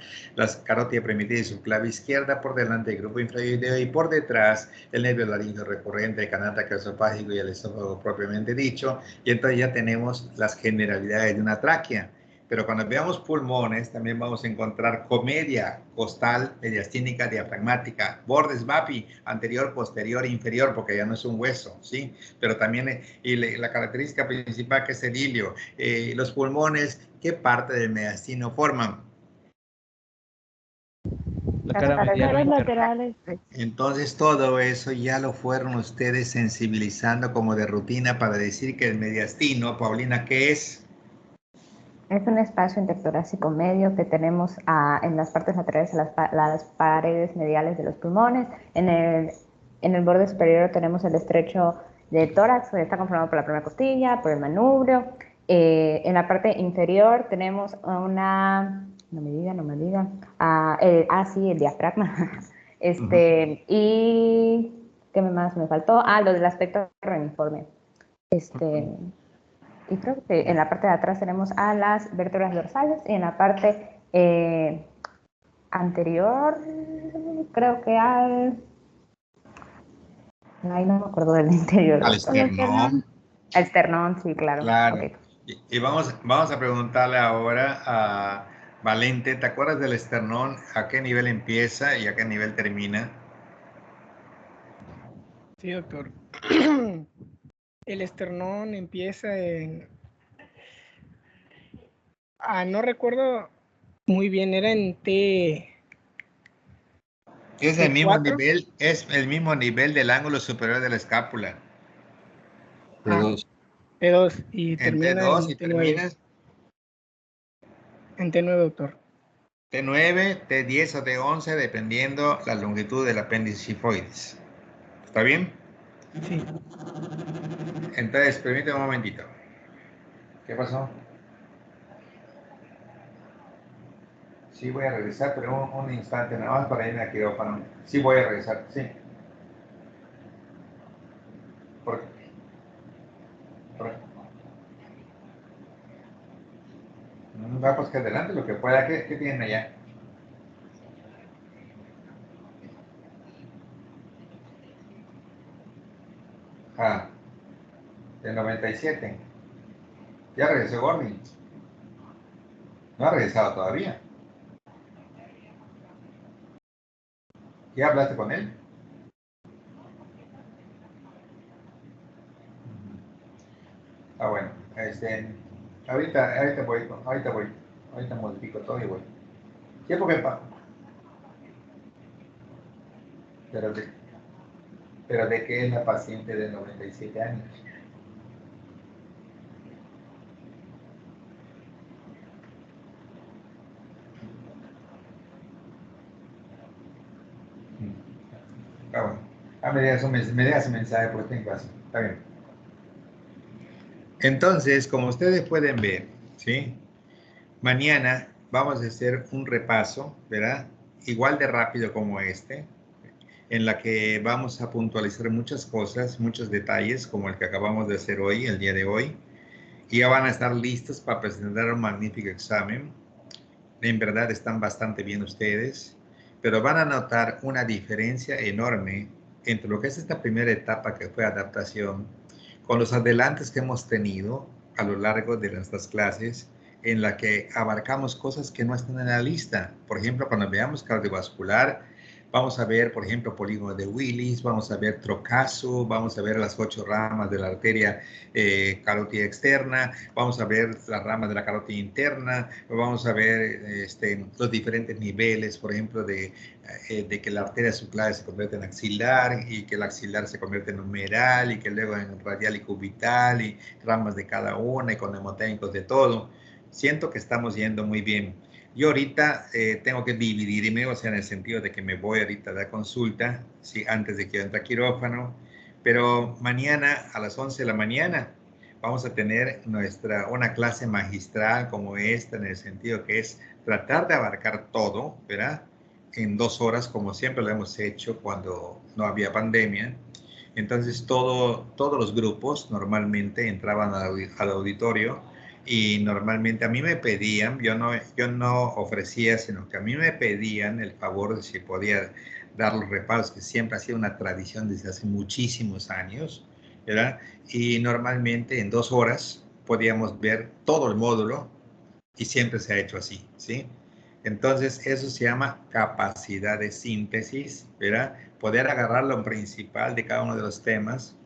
carótida primitiva y subclavia izquierda, por delante el grupo infrayoideo y por detrás el nervio laríngeo recurrente, el canal traqueoesofágico y el esófago propiamente dicho, y entonces ya tenemos las generalidades de una tráquea. Pero cuando veamos pulmones, también vamos a encontrar comedia costal, mediastínica, diafragmática, bordes MAPI, anterior, posterior, inferior, porque ya no es un hueso, ¿sí? Pero también, y la característica principal que es el ilio. Los pulmones, ¿qué parte del mediastino forman? La Las cara paredes medial. laterales. Entonces todo eso ya lo fueron ustedes sensibilizando como de rutina para decir que el mediastino, Paulina, ¿qué es? Es un espacio intertorácico medio que tenemos en las partes laterales, las paredes mediales de los pulmones. En el borde superior tenemos el estrecho del tórax, que está conformado por la primera costilla, por el manubrio. En la parte inferior tenemos no me diga, sí, el diafragma. Y, ¿qué más me faltó? Lo del aspecto reniforme. Y creo que en la parte de atrás tenemos a las vértebras dorsales y en la parte anterior, creo que no me acuerdo del interior. Al esternón. Al esternón, sí, claro. Claro. Okay. Y vamos a preguntarle ahora a Valente, ¿te acuerdas del esternón? ¿A qué nivel empieza y a qué nivel termina? Sí, doctor. El esternón empieza no recuerdo muy bien, era en Es T4. es el mismo nivel del ángulo superior de la escápula. T2. T2 y En termina T2 en y T9. terminas En T9, doctor. T9, T10 o T11, dependiendo la longitud del apéndice sifoides. ¿Está bien? Sí. Entonces, permíteme un momentito. ¿Qué pasó? Sí, voy a regresar, pero un instante nada más para irme a quirófano. Sí, voy a regresar, sí. Por va, pues que adelante lo que pueda. ¿Qué tienen allá? Ah, del 97. ¿Ya regresó Gordy? No ha regresado todavía. ¿Ya hablaste con él? Ah, bueno. Ahorita voy, ahorita modifico todo y voy. Sí, porque pero de, pero de qué es la paciente de 97 años. Ah, bueno. Ah, me digas un mensaje por este caso. Está bien. Entonces, como ustedes pueden ver, ¿sí? Mañana vamos a hacer un repaso, ¿verdad? Igual de rápido como este, en la que vamos a puntualizar muchas cosas, muchos detalles, como el que acabamos de hacer hoy, el día de hoy. Y ya van a estar listos para presentar un magnífico examen. En verdad están bastante bien ustedes, pero van a notar una diferencia enorme entre lo que es esta primera etapa que fue adaptación, con los adelantos que hemos tenido a lo largo de nuestras clases, en la que abarcamos cosas que no están en la lista. Por ejemplo, cuando veamos cardiovascular, vamos a ver, por ejemplo, polígono de Willis, vamos a ver trocazo, vamos a ver las 8 ramas de la arteria carótida externa, vamos a ver las ramas de la carótida interna, vamos a ver los diferentes niveles, por ejemplo, de que la arteria subclavia se convierte en axilar y que el axilar se convierte en humeral y que luego en radial y cubital y ramas de cada una y con hemotécnicos de todo. Siento que estamos yendo muy bien. Yo ahorita tengo que dividirme, o sea, en el sentido de que me voy ahorita a la consulta, ¿sí? Antes de que yo entre a quirófano, pero mañana a las 11 de la mañana vamos a tener una clase magistral como esta, en el sentido que es tratar de abarcar todo, ¿verdad? En 2 horas, como siempre lo hemos hecho cuando no había pandemia. Entonces todos los grupos normalmente entraban al auditorio y normalmente a mí me pedían, yo no ofrecía, sino que a mí me pedían el favor de si podía dar los repasos, que siempre ha sido una tradición desde hace muchísimos años, ¿verdad? Y normalmente en 2 horas podíamos ver todo el módulo y siempre se ha hecho así, ¿sí? Entonces, eso se llama capacidad de síntesis, ¿verdad? Poder agarrar lo principal de cada uno de los temas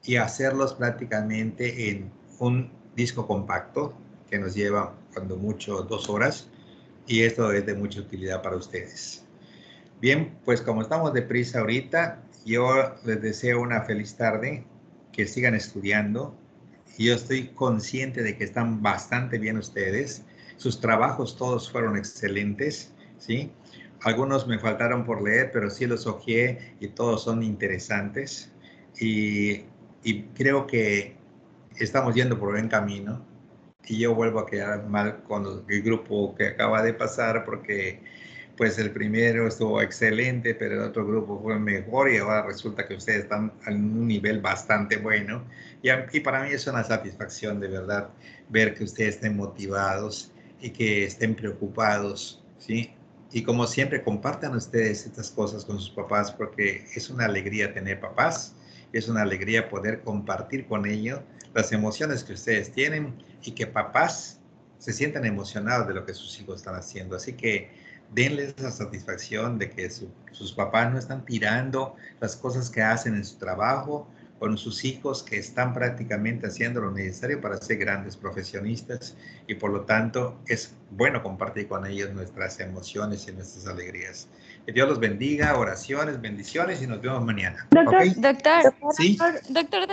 y hacerlos prácticamente en un disco compacto que nos lleva, cuando mucho, 2 horas, y esto es de mucha utilidad para ustedes. Bien, pues como estamos deprisa ahorita, yo les deseo una feliz tarde, que sigan estudiando. Yo estoy consciente de que están bastante bien ustedes. Sus trabajos todos fueron excelentes, ¿sí? Algunos me faltaron por leer, pero sí los hojeé y todos son interesantes. Y creo que estamos yendo por buen camino. Y yo vuelvo a quedar mal con el grupo que acaba de pasar porque pues el primero estuvo excelente, pero el otro grupo fue mejor y ahora resulta que ustedes están en un nivel bastante bueno. Y para mí es una satisfacción de verdad ver que ustedes estén motivados y que estén preocupados, ¿sí? Y como siempre, compartan ustedes estas cosas con sus papás porque es una alegría tener papás, es una alegría poder compartir con ellos las emociones que ustedes tienen y que papás se sientan emocionados de lo que sus hijos están haciendo. Así que denles esa satisfacción de que sus papás no están tirando las cosas que hacen en su trabajo con sus hijos que están prácticamente haciendo lo necesario para ser grandes profesionistas y por lo tanto es bueno compartir con ellos nuestras emociones y nuestras alegrías. Que Dios los bendiga, oraciones, bendiciones y nos vemos mañana. Doctor, ¿Okay? doctor, ¿Sí? doctor,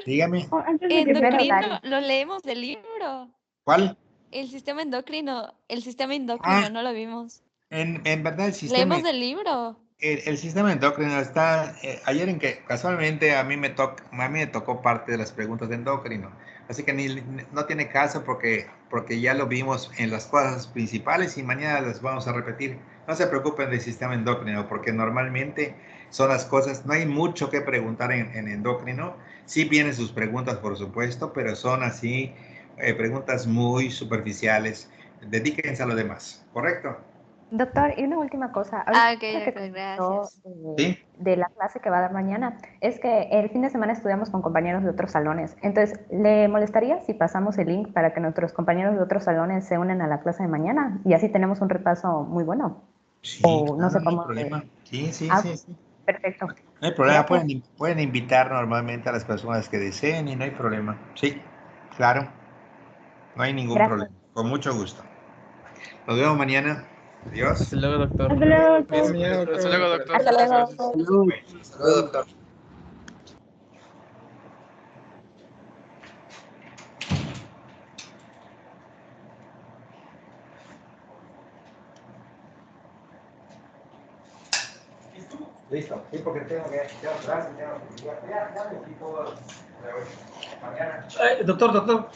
Dígame. Antes de que endocrino, lo leemos del libro. ¿Cuál? El sistema endocrino, Ah, no lo vimos. en verdad Leemos del libro. el sistema endocrino está, ayer en que casualmente a mí me tocó parte de las preguntas de endocrino, así que no tiene caso porque ya lo vimos en las cosas principales y mañana las vamos a repetir. No se preocupen del sistema endocrino porque normalmente son las cosas, no hay mucho que preguntar en endocrino, sí vienen sus preguntas por supuesto, pero son así preguntas muy superficiales, dedíquense a lo demás, ¿correcto? Doctor, y una última cosa. Ah, ok, Ahorita que doctor, comentó, gracias. Sí. de la clase que va a dar mañana, es que el fin de semana estudiamos con compañeros de otros salones. Entonces, ¿le molestaría si pasamos el link para que nuestros compañeros de otros salones se unan a la clase de mañana? Y así tenemos un repaso muy bueno. Sí, O no sé claro, no hay cómo. problema. Sí, sí, Ah, sí, sí. perfecto. No hay problema, Gracias. pueden invitar normalmente a las personas que deseen y no hay problema. Sí, claro, no hay ningún Gracias. problema. Con mucho gusto. Nos vemos mañana. Adiós. Hasta luego, doctor. Hasta luego, doctor. Cuídense Mañana, mucho. Hasta luego, doctor. Hasta Muchas luego. gracias. Saludos, doctor. Listo, sí, porque tengo atrás, ya me fui todo. Mañana. Doctor, doctor.